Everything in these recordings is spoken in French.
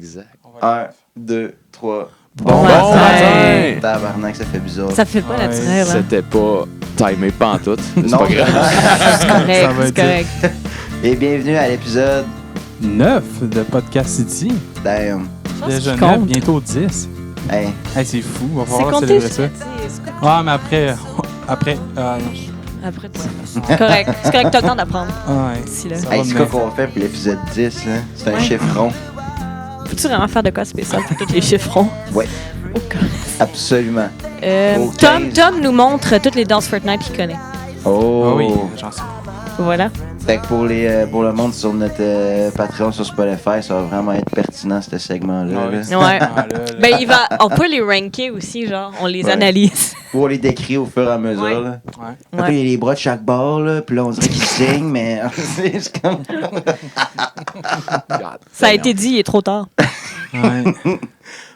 Exact. 1, 2, 3. Bon matin! Tabarnak, ça fait bizarre. Ça fait pas naturel, hein? C'était pas timé pantoute. C'est Non. pas grave. C'est correct, Ça va c'est correct. Et bienvenue à l'épisode 9 de Podcast City. Damn. Déjà qu'il 9, compte. bientôt 10. Hey, Hey, c'est fou, on va C'est falloir compté célébrer sur ça. la tire, c'est Ah, mais après. Non. Après, c'est correct. C'est correct, t'as le temps d'apprendre. Ah, ouais. D'ici là. Ça va hey, c'est bien. quoi qu'on fait pour l'épisode 10, là? C'est un Ouais. chiffron. Faut-tu vraiment faire de quoi spécial pour tous les chiffrons? Ouais. Oh, correct. Absolument. Au Tom 15. Tom nous montre toutes les danses Fortnite qu'il connaît. Oh! Ah oui, j'en sais. Voilà. Fait que pour le monde sur notre Patreon sur Spotify, ça va vraiment être pertinent, ce segment-là. Ah oui. là. Ouais. Ah, là. Ben, on peut les ranker aussi, genre, on les Ouais. analyse. Pour les décrire au fur et à mesure. Ouais. Là. Ouais. Après, il y a les bras de chaque bord, là, puis là, on dirait qu'ils saignent, mais c'est comme... Ça a été dit, il est trop tard. Ouais.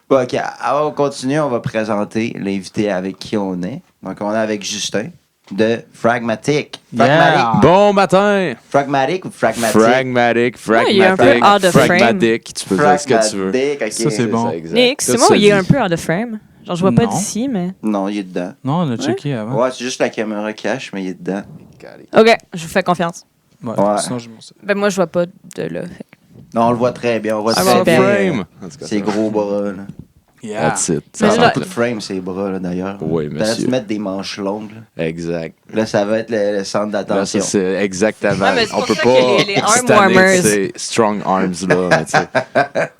Bon, OK, avant de continuer, on va présenter l'invité avec qui on est. Donc, on est avec Justin de Fragmatic. Yeah. Bon matin! Fragmatic ou Fragmatic? Fragmatic, Ouais, il est un peu Fragmatic, out of frame. Fragmatic. Tu peux dire ce que tu veux. Fragmatic, OK. Ça, c'est bon. ça, exact. Nick, Tout c'est moi ça ou il est dit. un peu out of frame? Genre, je vois pas Non. d'ici, mais... Non, il est dedans. Non, on a checké avant. Ouais, c'est juste la caméra cache, mais il est dedans. OK, je vous fais confiance. Ouais. Ouais. Sinon, je m'en sais. Ben, moi, je vois pas de là. Non, on le voit très bien. On voit Ah, très ouais, bien. frame. En tout cas, Ses gros bras, là. Yeah. That's it. Ça Mais a là- beaucoup de frame, ces bras, là, d'ailleurs. Oui, T'aurais monsieur. dû mettre des manches longues, là. Exact. Là, ça va être le centre Là, d'attention. ça, c'est exactement. Ouais, mais c'est On pour peut ça pas que les arm cette année, warmers- c'est strong arms, là. mais tu sais.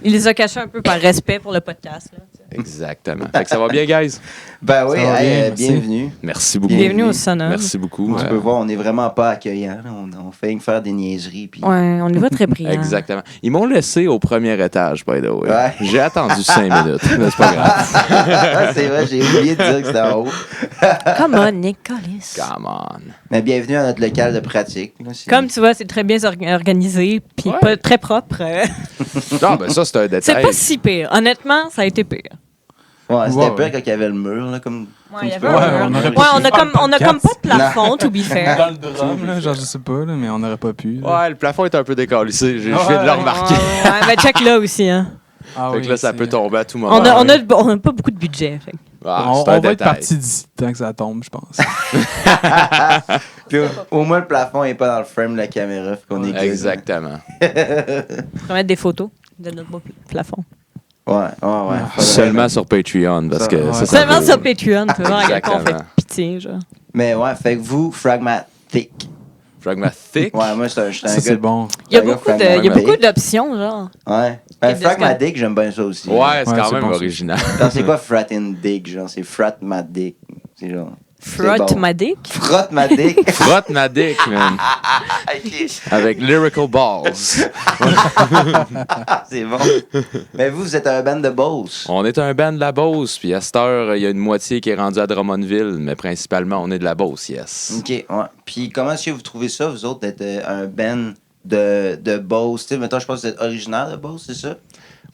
Il les a cachés un peu par respect pour le podcast, là. Exactement. Fait que ça va bien, guys? Ben oui, Ça va hey, bien, merci. bienvenue. Merci beaucoup. Bienvenue au Sonore. Merci beaucoup. Tu peux voir, on est vraiment pas accueillant. Là. On fait faire des niaiseries. Puis... Ouais, on y va très brillant. Exactement. Ils m'ont laissé au premier étage, by the way. Ouais. J'ai attendu 5 minutes, mais c'est pas grave. C'est vrai, j'ai oublié de dire que c'était en haut. Come on, Nick Collis. Come on. Mais bienvenue à notre local de pratique. Là, c'est- Comme tu vois, c'est très bien organisé, puis Ouais. pas très propre. Non, ben ça, c'est un détail. C'est pas si pire. Honnêtement, ça a été pire. Ouais, c'était Ouais, pire ouais. quand il y avait le mur. Là, comme, Ouais, comme il y tu avait peux un voir. on mur. aurait Ouais, pas on pu a faire comme le pas de podcast. plafond, to be fair. Dans le drum, là, genre, je sais pas, là, mais on n'aurait pas pu. là. Ouais, le plafond est un peu décalissé. Je viens de le Ouais. remarquer. Ouais, mais check là aussi, hein. Ah Fait oui, que là, ça c'est- peut tomber à tout moment. On a pas beaucoup de budget. Fait. Ah, On c'est un va être détail. parti d'ici tant que ça tombe, je pense. Puis au moins, le plafond n'est pas dans le frame de la caméra. Fait qu'on est good. Exactement. On va mettre des photos de notre beau plafond. Ouais. Faudrait- Seulement sur Patreon, parce que Ouais. ça, ça Seulement vaut- sur Patreon, tu vois, à quel point on fait Exactement. pitié, genre. Mais ouais, fait que vous, Fragmatic. Fragmatic. Ouais, moi, je suis un Ça, gars. c'est bon. Il y a Un gars beaucoup Fragmatic. d'options, genre. Ouais. Ben, Qu'est-ce que- Fragmatic, j'aime bien ça aussi. Ouais, c'est Ouais, quand c'est même bon, ça. original. Genre, c'est quoi Fratmatic? Genre, c'est Fratmatic. C'est genre. Frott bon. ma dick. Fratmatic. Frotte ma dick, man. Avec Lyrical Balls. C'est bon. Mais vous êtes un band de Beauce. On est un band de la Beauce, puis à cette heure, il y a une moitié qui est rendue à Drummondville, mais principalement, on est de la Beauce, yes. OK, ouais. Puis comment est-ce que vous trouvez ça, vous autres, d'être un band de Beauce? Tu sais, mettons, je pense que vous êtes originaire de Beauce, c'est ça?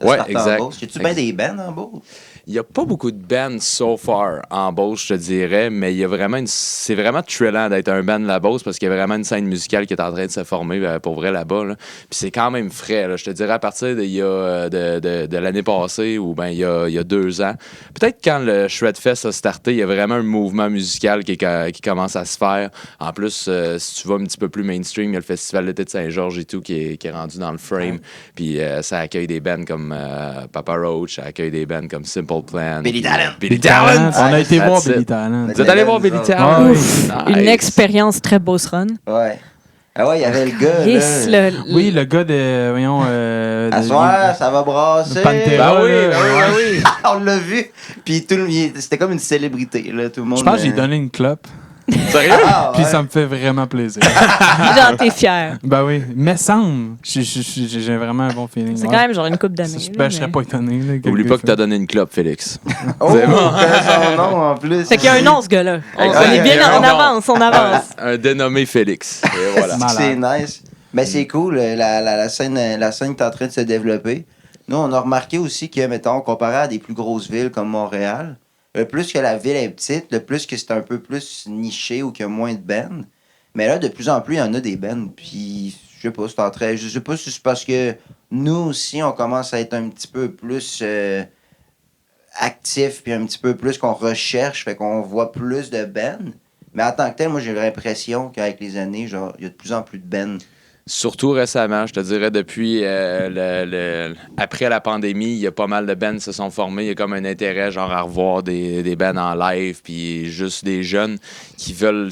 Ouais, Starté en exact. Beauce. Y a-tu bien des bands en Beauce? Il n'y a pas beaucoup de bands so far en Beauce, je te dirais, mais il y a vraiment c'est vraiment thrillant d'être un band de la Beauce parce qu'il y a vraiment une scène musicale qui est en train de se former pour vrai là-bas. Là. Puis c'est quand même frais. Là. Je te dirais à partir de l'année passée ou ben il y a 2 ans. Peut-être quand le Shredfest a starté, il y a vraiment un mouvement musical qui commence à se faire. En plus, si tu vas un petit peu plus mainstream, il y a le Festival d'été de Saint-Georges et tout qui est rendu dans le frame. Puis ça accueille des bands comme Papa Roach, ça accueille des bands comme Simple Plan. Billy Talent. Billy Talent. On a été That's voir it. Billy Talent. Vous êtes allé voir Billy Talent? Ouf, Nice. une expérience très Beauce Run. Ouais. Ah ouais, il y avait le gars, Yes, là. Oui, le gars de. Voyons. À soir, ça va brasser. Le Pantera. Ben oui, là, ben oui, ben oui. On l'a vu. Puis c'était comme une célébrité, là. Tout le monde. Je pense que j'ai donné une clope. Sérieux? Ah, Puis ouais. ça me fait vraiment plaisir. Genre, t'es fier. Ben oui, mais semble. J'ai vraiment un bon feeling. C'est ouais. quand même genre une couple d'années. Ben, là, je serais mais- pas étonné. Là, Oublie quelqu'un pas que fait- t'as donné une clope, Félix. Oh, C'est bon. son nom en plus. Fait qu'il y a un nom, ce gars-là. On Exact. est Il y bien a un en nom. avance, on avance. Un dénommé Félix. Et voilà. Malade. C'est nice. Mais c'est cool, la scène qui est en train de se développer. Nous, on a remarqué aussi que, mettons, comparé à des plus grosses villes comme Montréal, le plus que la ville est petite, le plus que c'est un peu plus niché ou qu'il y a moins de bands. Mais là, de plus en plus, il y en a des bands. Puis, je sais pas, c'est en train. Je sais pas si c'est parce que nous aussi, on commence à être un petit peu plus actifs, puis un petit peu plus qu'on recherche, fait qu'on voit plus de bands. Mais en tant que tel, moi, j'ai l'impression qu'avec les années, genre, il y a de plus en plus de bands. Surtout récemment, je te dirais, depuis après la pandémie, il y a pas mal de bands qui se sont formés. Il y a comme un intérêt, genre, à revoir des bands en live, puis juste des jeunes qui veulent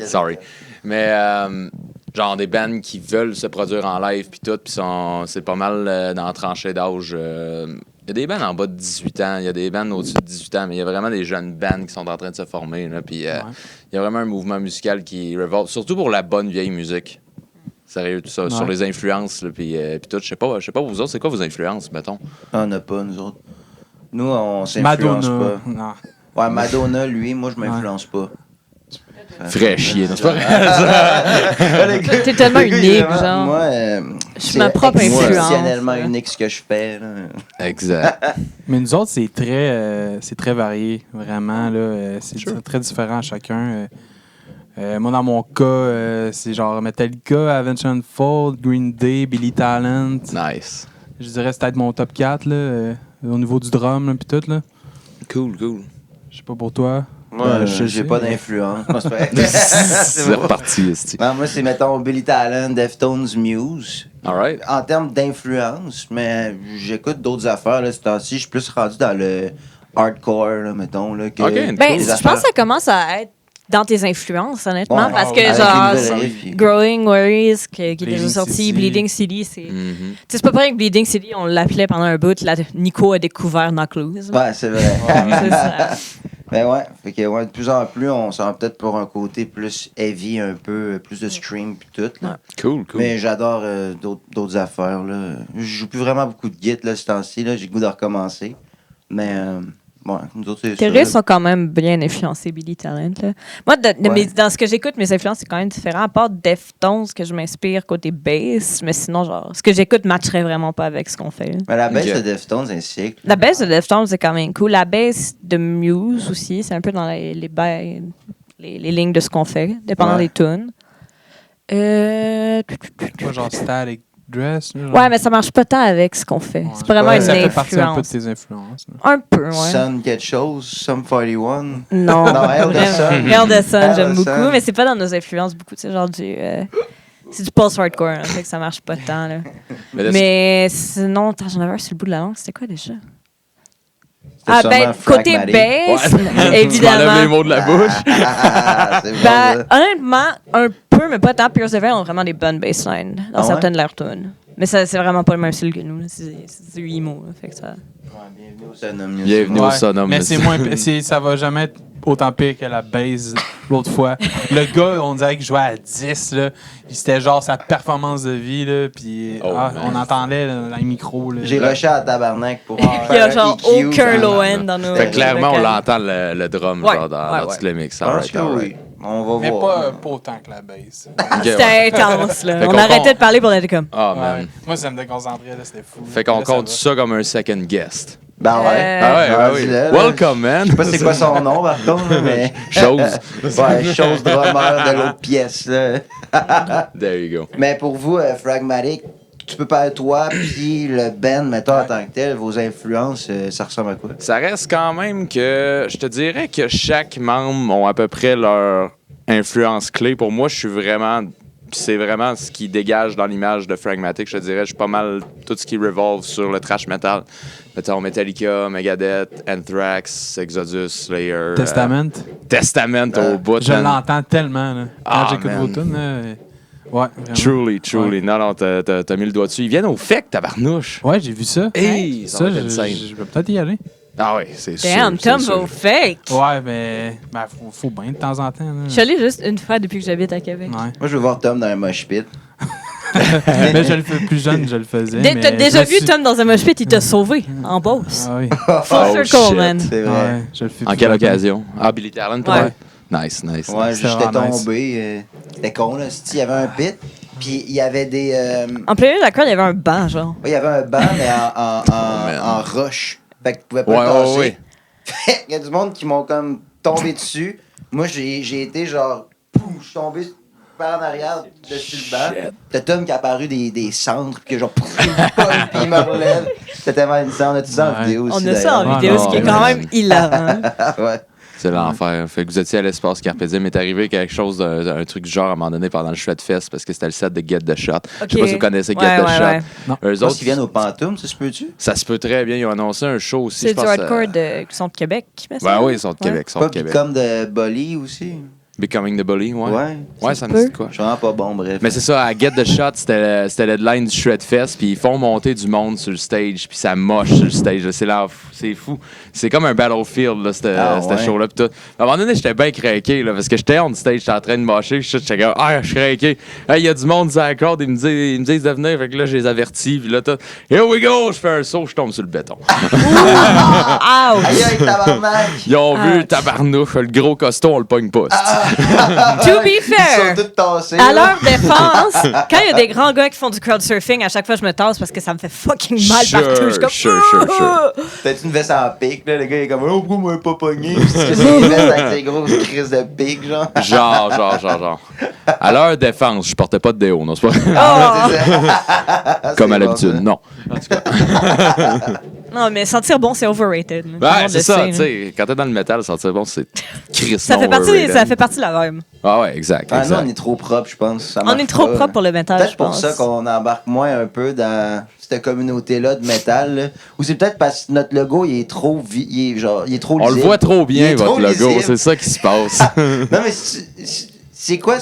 Sorry. Mais, genre, des bands qui veulent se produire en live, puis tout, puis c'est pas mal dans la tranchée d'âge. Il y a des bands en bas de 18 ans, il y a des bands au-dessus de 18 ans, mais il y a vraiment des jeunes bands qui sont en train de se former. Là, puis il y a vraiment un mouvement musical qui revolte, surtout pour la bonne vieille musique. Sérieux, tout ça, sur les influences, là, puis tout. Je sais pas, vous autres, c'est quoi vos influences, mettons? On n'a pas, nous autres. Nous, on s'influence Madonna. pas. Non. Ouais, Madonna, lui, moi, je m'influence pas. Frais chier, c'est pas vrai? T'es tellement unique, genre. Moi, Je suis ma propre influence. exceptionnellement unique ce que je fais. Là. Exact. Mais nous autres, c'est très varié, vraiment. Là, c'est très différent à chacun. Moi, dans mon cas, c'est genre Metallica, Avenged Sevenfold, Green Day, Billy Talent. Nice. Je dirais c'est peut-être mon top 4 là, au niveau du drum puis tout. Là. Cool. Je sais pas pour toi. Moi, je j'ai sais, pas mais- d'influence. C'est reparti, esti. Non, moi, c'est, mettons, Billy Talent, Deftones, Muse. All right. En termes d'influence, mais j'écoute d'autres affaires. Là, ce temps-ci, je suis plus rendu dans le hardcore, là, mettons. Là, que Ok, Ben, les je pense affaires- que ça commence à être dans tes influences, honnêtement, Ouais, parce ah que, oui. Avec genre, une vraie vie. Growing Worries, qui est déjà Bleeding sorti, City. Bleeding City, c'est... Mhm. Tu sais, c'est pas vrai que Bleeding City, on l'appelait pendant un bout, là, Nico a découvert Knockloose. Ouais, c'est vrai. C'est ça. Mais ouais, fait que ouais, de plus en plus, on s'en va peut-être pour un côté plus heavy, un peu plus de scream pis tout. Là. Cool. Mais j'adore d'autres affaires. Là. Je joue plus vraiment beaucoup de git là, ce temps-ci. Là. J'ai le goût de recommencer. Mais ouais, nous autres, c'est Tes ça. risques sont quand même bien influencés, Billy Talent. Là. Moi, Ouais. dans ce que j'écoute, mes influences, c'est quand même différent. À part Deftones, que je m'inspire côté bass, mais sinon, genre, ce que j'écoute matcherait vraiment pas avec ce qu'on fait. Mais la baisse Ok. de Deftones, c'est un cycle. La bass de Deftones, c'est quand même cool. La bass de Muse aussi, c'est un peu dans les lignes de ce qu'on fait, dépendant Ouais. des tunes. Pas genre Static Dress. Là, genre. Ouais, mais ça marche pas tant avec ce qu'on fait. Ouais. C'est pas vraiment Ouais, une Ça fait partie un peu de influence. tes influences. Là. Un peu, ouais. Sun quelque chose, Sum 41. Non. Non, Hail the Sun. Hail the Sun, Hail j'aime the beaucoup, Sun. mais c'est pas dans nos influences beaucoup. C'est genre du. C'est du post-hardcore, là, fait que ça marche pas tant. Là. Mais là, Mais sinon, attends, j'en avais un sur le bout de la langue. C'était quoi déjà? C'était sûrement Côté Phragmatic. bass, tu m'enlèves les évidemment. mots de la bouche. C'est bon, Ben, ça. honnêtement, un peu, mais pas tant. Pure Severe ont vraiment des bonnes basslines dans Ah ouais? certaines de leurs tunes. Mais ça, c'est vraiment pas le même style que nous. Là. C'est du emo. Là, fait que ça... Ouais, bienvenue au Sonum. Bienvenue au Sonum. Mais c'est moins, ça va jamais être autant pire que la base l'autre fois. Le gars, on dirait qu'il jouait à 10, là. Puis c'était genre sa performance de vie, là. Puis Oh, man. on entendait là, dans les micros. Là. J'ai rushé à tabarnak pour Il y a faire genre EQ, aucun ça. low-end dans nos. Fait que clairement, on vocales. l'entend le drum Ouais, genre, dans ouais. tout le mix. Je All pense right, que all oui. right. On va Mais voir. pas autant que la base. Ok, C'était ouais. intense, là. Fait On qu'on arrêtait compte. de parler pour être comme. Ah, Ouais. man. Moi, ça me déconcentrait, là, c'était fou. Fait qu'on Là, compte ça ça comme un second guest. Ben ouais. Ah ouais, Rendu oui. là, là. Welcome, man. Je sais pas c'est quoi son nom, par contre, là, mais. Chose. Ouais, chose drummer de l'autre pièce, là. There you go. Mais pour vous, Phragmatic, tu peux parler de toi, puis le band, mettons, en tant que tel, vos influences, ça ressemble à quoi? Ça reste quand même que je te dirais que chaque membre ont à peu près leur influence clé. Pour moi, je suis vraiment. C'est vraiment ce qui dégage dans l'image de Phragmatic. Je te dirais, je suis pas mal tout ce qui revolve sur le thrash metal. Mettons Metallica, Megadeth, Anthrax, Exodus, Slayer. Testament. Testament au bout. Je man. l'entends tellement. Là. Quand Ah, j'écoute man. vos tunes, là, ouais, vraiment. Truly. Non, t'as mis le doigt dessus. Ils viennent au FEC, tabarnouche. Ouais, j'ai vu ça. Hey, ça ça, va être insane. je vais peut-être y aller. Ah oui, c'est sûr. Damn, c'est Tom sûr. va au fake. Ouais, mais faut bien de temps en temps. Là. Je suis allée juste une fois depuis que j'habite à Québec. Ouais. Moi, je veux voir Tom dans un mosh pit. Mais je le fais plus jeune, je le faisais. T'as mais déjà je me vu suis- Tom dans un mosh pit, il t'a sauvé en Beauce. Ah oui. Full Oh, circle, shit. man. C'est vrai. Ouais, je le fais En plus quelle longtemps. occasion? Ah, Billy Talent, peut-être? Nice. Ouais, C'était j'étais vraiment nice. tombé. C'était con, là. Il y avait un pit, puis il y avait des. En plein milieu de la corde, il y avait un banc, genre. Il y avait un banc, mais en roche. Fait que tu pouvais pas le tasser. Ouais. Fait qu'il y a du monde qui m'ont comme tombé dessus. Moi, j'ai été genre. Poum, je suis tombé par en arrière, dessus le banc. T'as Tom qui a apparu des cendres, puis que genre, il me pogne, puis il me relève. C'était tellement une scène. On a tout ça en vidéo aussi. On a ça en d'ailleurs. vidéo, Ah, ce qui est non, quand mais- même hilarant. Ouais. C'est l'enfer. Fait que vous étiez à l'espace Carpe Diem. M'est arrivé quelque chose, un truc du genre à un moment donné pendant le Shredfest parce que c'était le set de Get the Shot. Je sais pas si vous connaissez Get the Shot. Eux Je pense autres, qu'ils viennent au Pantoum, ça se peut-tu? ça se peut très bien. Ils ont annoncé un show aussi. C'est je du pense, hardcore qui sont de Québec. Ben oui, ils sont de Québec. Ils sont Pas de Québec. comme de Bolly aussi? Becoming the Bully, ouais. Ouais. Ouais, ça me peut. dit quoi. Je suis vraiment pas bon, bref. Mais c'est ça, à Get the Shot, c'était le line du Shredfest, puis ils font monter du monde sur le stage, puis ça moche sur le stage. là. C'est fou. C'est comme un battlefield, là, cette ouais. show-là. Pis tout. À un moment donné, j'étais bien craqué, là, parce que j'étais on stage, j'étais en train de mocher, puis j'étais comme, je suis craqué. Il y a du monde sur la corde, ils me disent de venir, fait que là, je les avertis, puis là, tout, here we go, je fais un saut, je tombe sur le béton. Ouch! Aïe, aïe, tabarnak! Ils ont vu, Ouch. tabarnouche, le gros costaud, on le pogne pas. To be Ils fair, sont tous tassés. à là. leur défense, quand il y a des grands gars qui font du crowdsurfing, à chaque fois je me tasse parce que ça me fait fucking mal Sure, partout. Je suis comme, sure. Peut-être une veste en pique, là. Le gars, il est comme, oh, pourquoi moi, pas pogné? Parce que c'est une veste avec des grosses crises de pique, genre. Genre. À leur défense, je portais pas de déo, non, c'est pas Oh! C'est ça. comme à C'est bon, l'habitude, ça. non. Non, mais sentir bon, c'est overrated. Tout le Ouais, monde c'est le ça, sait, tu là. sais, quand t'es dans le métal, sentir bon, c'est Christ. Ça fait partie de la vibe. Ah ouais, exact. Ah, nous, exact. on est trop propre, je pense. Ça On marche est trop pas. propre pour le métal, Peut-être je pour pense. ça qu'on embarque moins un peu dans cette communauté-là de métal. Là. Ou c'est peut-être parce que notre logo, il est trop il est trop On le lisible. voit trop Il bien, est votre trop logo, lisible. c'est ça qui se passe. Non, mais c'est quoi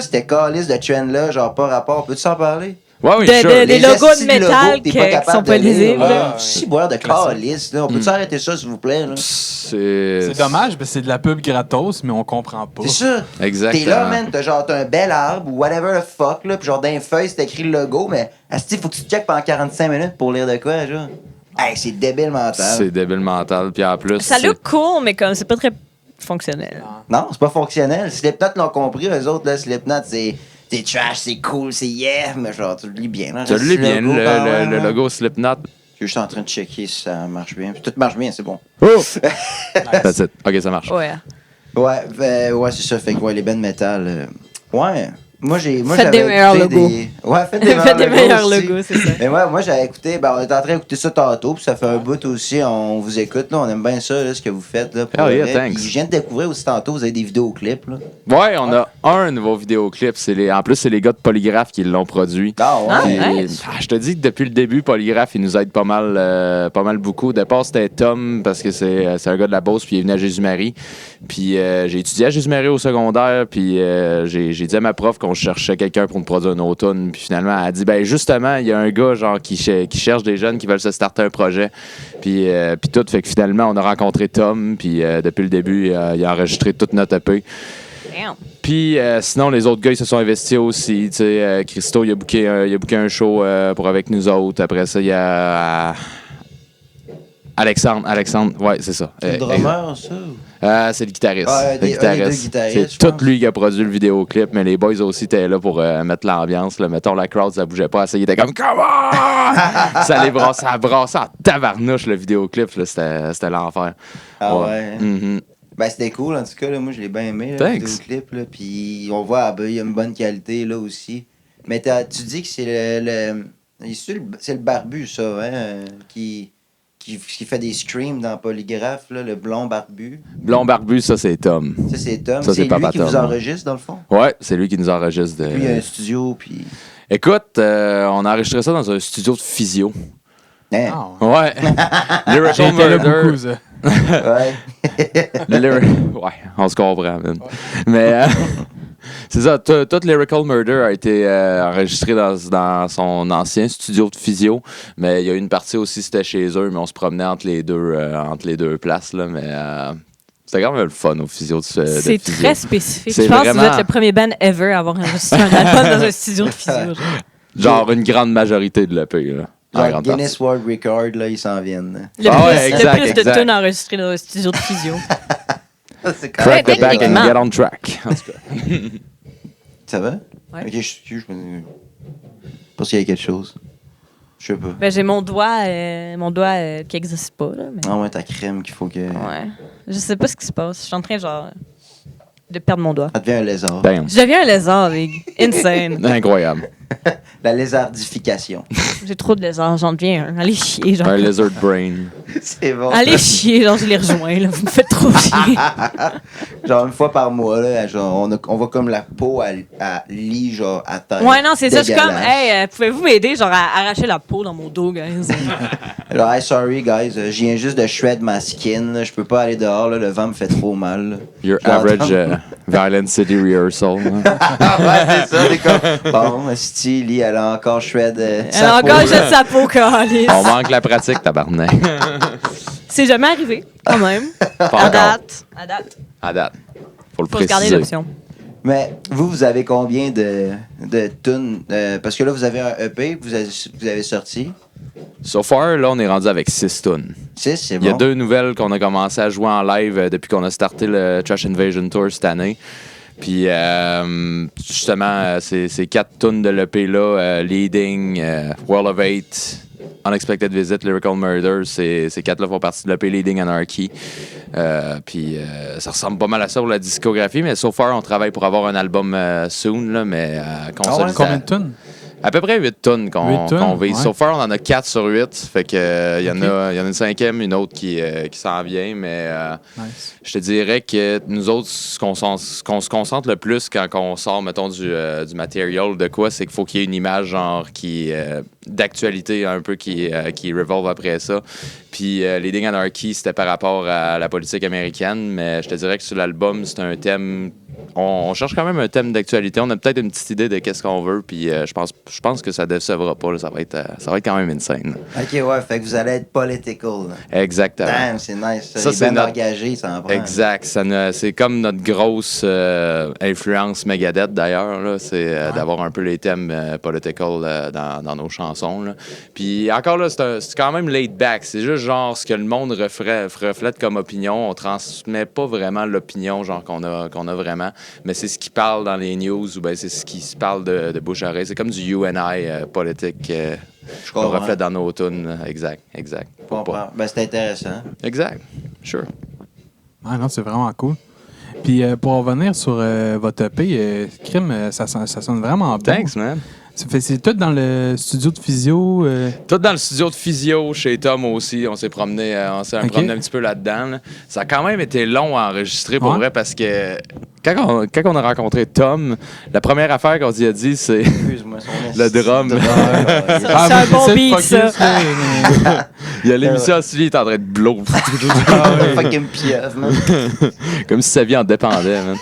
cette calice de trend-là, genre pas rapport? Peux-tu s'en parler? Ouais, oui, Des sure. logos de estis métal logos que t'es qui pas capable sont pas de lire, lisibles. là. Si, boire de calice, là. On peut-tu arrêter ça, s'il vous plaît? Là? C'est C'est dommage, parce que c'est de la pub gratos, mais on comprend pas. C'est ça. Exactement. T'es là, man, t'as un bel arbre ou whatever the fuck, là, pis genre dans les feuilles, c'est écrit le logo, mais asti, faut que tu checkes pendant 45 minutes pour lire de quoi, genre. Hey, c'est débile mental. C'est débile mental. Puis en plus. Ça look cool, mais comme c'est pas très fonctionnel. Non, c'est pas fonctionnel. Slipknot l'ont compris, eux autres, là, Slipknot, c'est trash, c'est cool, c'est yeah, mais genre, tu le lis bien, là. Tu le lis bien, logo, quand même, le là. logo Slipknot. Je suis en train de checker si ça marche bien. Puis tout marche bien, c'est bon. Oh! That's it. Ok, ça marche. Ouais. Ouais, c'est ça. Fait que, ouais, les bands metal. Ouais. Moi, Faites j'avais des meilleurs écouté logos. Ouais, faites des Faites des meilleurs aussi. logos, c'est ça. Mais moi, j'avais écouté, on est en train d'écouter ça tantôt, puis ça fait un bout aussi, on vous écoute, là, on aime bien ça, là, ce que vous faites, là, pour Oh, yeah, vrai. thanks. Puis je viens de découvrir aussi tantôt, vous avez des vidéoclips, là. Ouais, on a un nouveau vidéoclip. En plus, c'est les gars de Polygraphe qui l'ont produit. Ah, ouais. Ah, Puis, nice. je te dis que depuis le début, Polygraphe, il nous aide pas mal beaucoup. Au départ, c'était Tom, parce que c'est un gars de la Beauce, puis il est venu à Jésus-Marie. Puis j'ai étudié à Jésus-Marie au secondaire, puis j'ai dit à ma prof qu'on cherchait quelqu'un pour me produire un automne. Puis finalement, elle a dit, ben justement, il y a un gars genre qui cherche des jeunes qui veulent se starter un projet. Puis tout, fait que finalement, on a rencontré Tom, puis depuis le début, il a enregistré toute notre EP. Damn. Puis sinon, les autres gars, ils se sont investis aussi. Tu sais, Christo, il a booké un show pour avec nous autres. Après ça, il y a Alexandre, ouais, c'est ça. C'est le drummer, ça? C'est le guitariste. Ah, Le un des deux guitaristes, C'est je tout pense. lui qui a produit le vidéoclip, mais les boys aussi étaient là pour mettre l'ambiance. Là. Mettons, la crowd, ça bougeait pas assez. Ils étaient comme, come on! Ça a brassé en tabarnouche, le vidéoclip. Là. C'était l'enfer. Ah ouais. Mhm. Ben, c'était cool, en tout cas, là, moi, je l'ai bien aimé, là, le Thanks. vidéoclip, là, puis on voit, il y a une bonne qualité, là, aussi. Mais tu dis que c'est c'est le barbu, ça, hein, qui fait des screams dans Polygraphe, là, le blond barbu. Blond barbu, ça, c'est Tom. Ça, c'est Tom. Ça, c'est C'est lui Papa qui Tom. vous enregistre, dans le fond. Ouais, c'est lui qui nous enregistre. Lui, il y a un studio, puis... Écoute, on a enregistré ça dans un studio de physio. Hein? Ah, Ouais. J'ai Lyrical été là Murder. beaucoup, ça. Ouais. Ouais, on se comprend, man. Mais c'est ça, tout Lyrical Murder a été enregistré dans son ancien studio de physio. Mais il y a une partie aussi, c'était chez eux, mais on se promenait entre les deux places. Là, mais c'était quand même le fun au physio de C'est physio. très spécifique. C'est Je pense que vous vraiment- êtes le premier band ever à avoir enregistré un album dans un studio de physio. genre. Genre une grande majorité de l'EP. Là. En Genre grande Guinness World Record, là, ils s'en viennent. Le Ah plus, ouais, exact, le plus de exact. tunes enregistrées dans un studio de physio. C'est Crack the back and techniquement. get on track. En tout cas. Ça va? Ouais. Ok, je pense qu'il y a quelque chose. Je sais pas. Ben, j'ai mon doigt qui n'existe pas. Là, mais... Ah ouais, ta crème qu'il faut que... Ouais. Je sais pas ce qui se passe. Je suis en train, genre. de perdre mon doigt. Ça devient un lézard. Damn. Je deviens un lézard, Big. Insane. Incroyable. La lézardification. J'ai trop de lézards, j'en deviens un. Allez chier, genre. Un lizard brain. C'est bon. Allez chier, genre, je les rejoins, là. Vous me faites trop chier. Genre, une fois par mois, là, genre, on va comme la peau à lit, genre, à terre. Ouais, non, c'est ça. Je suis comme, Dégueulasse. hey, pouvez-vous m'aider, genre, à arracher la peau dans mon dos, guys? Genre, hey, sorry, guys, je viens juste de shred ma skin, là, je peux pas aller dehors, là, le vent me fait trop mal. Là. Your Je vais average attendre. Violent City rehearsal. hein. Ouais, c'est ça, c'est comme, bon, Steely, elle a encore shred Elle a encore juste sa peau, calice. On manque la pratique, tabarnak. C'est jamais arrivé, quand même. Pas À encore. date. À date. À date. Faut le Faut se garder préciser. l'option. Mais vous avez combien de tunes? Parce que là, vous avez un EP que vous avez sorti. So far, là, on est rendu avec 6 tunes. 6, c'est Il y a bon. 2 nouvelles qu'on a commencé à jouer en live depuis qu'on a starté le Trash Invasion Tour cette année. Puis, justement, ces 4 tunes de l'EP-là, Leading, World of Hate, Unexpected Visit, Lyrical Murder, ces 4-là font partie de l'EP Leading Anarchy. Puis, ça ressemble pas mal à ça pour la discographie, mais so far, on travaille pour avoir un album soon, là, mais ouais? Combien de tonnes? à peu près 8 tonnes qu'on 8 tonnes, vise. ouais. So far, on en a 4 sur 8. Fait que il y en a une 5e, une autre qui s'en vient. Mais Nice. je te dirais que nous autres, ce qu'on se concentre le plus quand on sort, mettons, du matériel de quoi, c'est qu'il faut qu'il y ait une image genre qui d'actualité un peu qui revolve après ça. Puis Leading Anarchy, c'était par rapport à la politique américaine, mais je te dirais que sur l'album, c'est un thème. On cherche quand même un thème d'actualité. On a peut-être une petite idée de qu'est-ce qu'on veut, puis je pense que ça décevra pas. Là. Ça va être quand même insane. Ok, ouais, fait que vous allez être political. Là. Exactement. Damn, c'est nice. Ça, Les c'est bandes notre- engagées, ça en prend. Exact. C'est comme notre grosse influence Megadeth, d'ailleurs. Là. C'est d'avoir un peu les thèmes political dans nos chansons. Là. Puis encore là, c'est quand même laid back. C'est juste genre ce que le monde reflète comme opinion. On transmet pas vraiment l'opinion genre qu'on a vraiment. Mais c'est ce qui parle dans les news ou ben c'est ce qui se parle de bouche à oreille. C'est comme du UNI politique Je qu'on comprends. reflète dans nos tunes. Exact. Je comprends. Ben, c'est intéressant. Exact. Sure. Ah non, c'est vraiment cool. Puis pour revenir sur votre EP, Crime, ça sonne vraiment bien. Thanks, man. C'est tout dans le studio de physio. Tout dans le studio de physio, chez Tom aussi. On s'est promené, promené un petit peu là-dedans. Là. Ça a quand même été long à enregistrer pour Ouais. vrai parce que quand on a rencontré Tom, la première affaire qu'on s'y a dit, c'est Excuse-moi, son le drum. C'est un bon beat, ça. Il y a l'émission suivi, il est en train de blow. Fucking pieuvre, man. Comme si sa vie en dépendait. Man.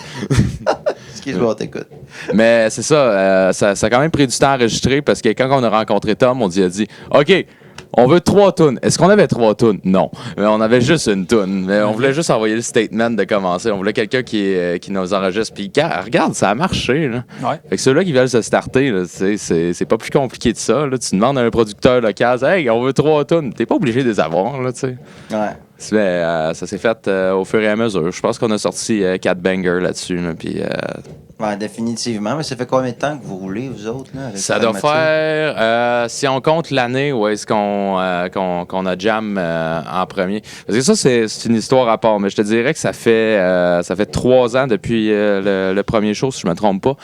Excuse-moi, on t'écoute. Mais c'est ça, ça a quand même pris du temps à enregistrer parce que quand on a rencontré Tom, on a dit OK, on veut 3 tunes. Est-ce qu'on avait 3 tunes? Non. Mais on avait juste une tune. Mais on voulait juste envoyer le statement de commencer. On voulait quelqu'un qui nous enregistre. Puis regarde, ça a marché. Là. Ouais. Fait que ceux-là qui veulent se starter, là, c'est pas plus compliqué de ça. Là. Tu demandes à un producteur local, hey, on veut 3 tunes. T'es pas obligé de les avoir. Là, tu sais. Ouais. Mais, ça s'est fait au fur et à mesure. Je pense qu'on a sorti 4 bangers là-dessus. Là, puis, Ouais, définitivement. Mais ça fait combien de temps que vous roulez, vous autres? Là, avec ça Frère doit Mathieu? faire, si on compte l'année où est-ce qu'on a jam en premier. Parce que ça, c'est une histoire à part. Mais je te dirais que ça fait 3 ans depuis le premier show, si je me trompe pas.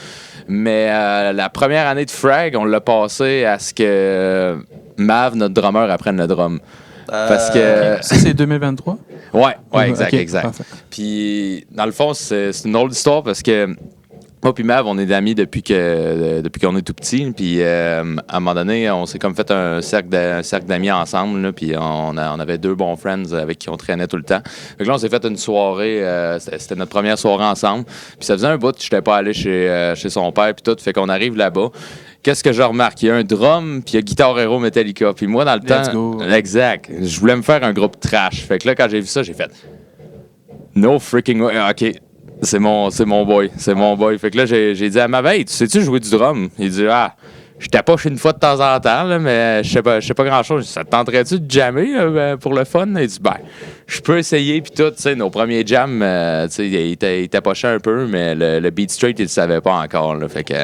Mais la première année de Frag, on l'a passé à ce que Mav, notre drummer, apprenne le drum. Parce que... Ça, c'est 2023? Ouais, exact, Ok, exact. parfait. Puis, dans le fond, c'est une autre histoire parce que moi puis Mav, on est amis depuis qu'on est tout petit. Puis, à un moment donné, on s'est comme fait un cercle d'amis ensemble. Là, puis, on avait 2 bons friends avec qui on traînait tout le temps. Fait que là, on s'est fait une soirée. C'était notre première soirée ensemble. Puis, ça faisait un bout que je n'étais pas allé chez son père. Puis tout. Fait qu'on arrive là-bas. Qu'est-ce que je remarque? Il y a un drum, puis il y a Guitar Hero Metallica. Puis moi, dans le Let's temps... go. Exact. Je voulais me faire un groupe trash. Fait que là, quand j'ai vu ça, j'ai fait... No freaking way. OK. C'est mon boy. C'est mon boy. Fait que là, j'ai dit à ma veille, tu sais-tu jouer du drum? Il dit, je tapoche une fois de temps en temps, là, mais je sais pas grand-chose. Ça te tenterait-tu de jammer pour le fun? Il dit, je peux essayer. Puis tout, tu sais, nos premiers jams, tu sais, il tapochait un peu, mais le beat straight, il le savait pas encore. Là, fait que...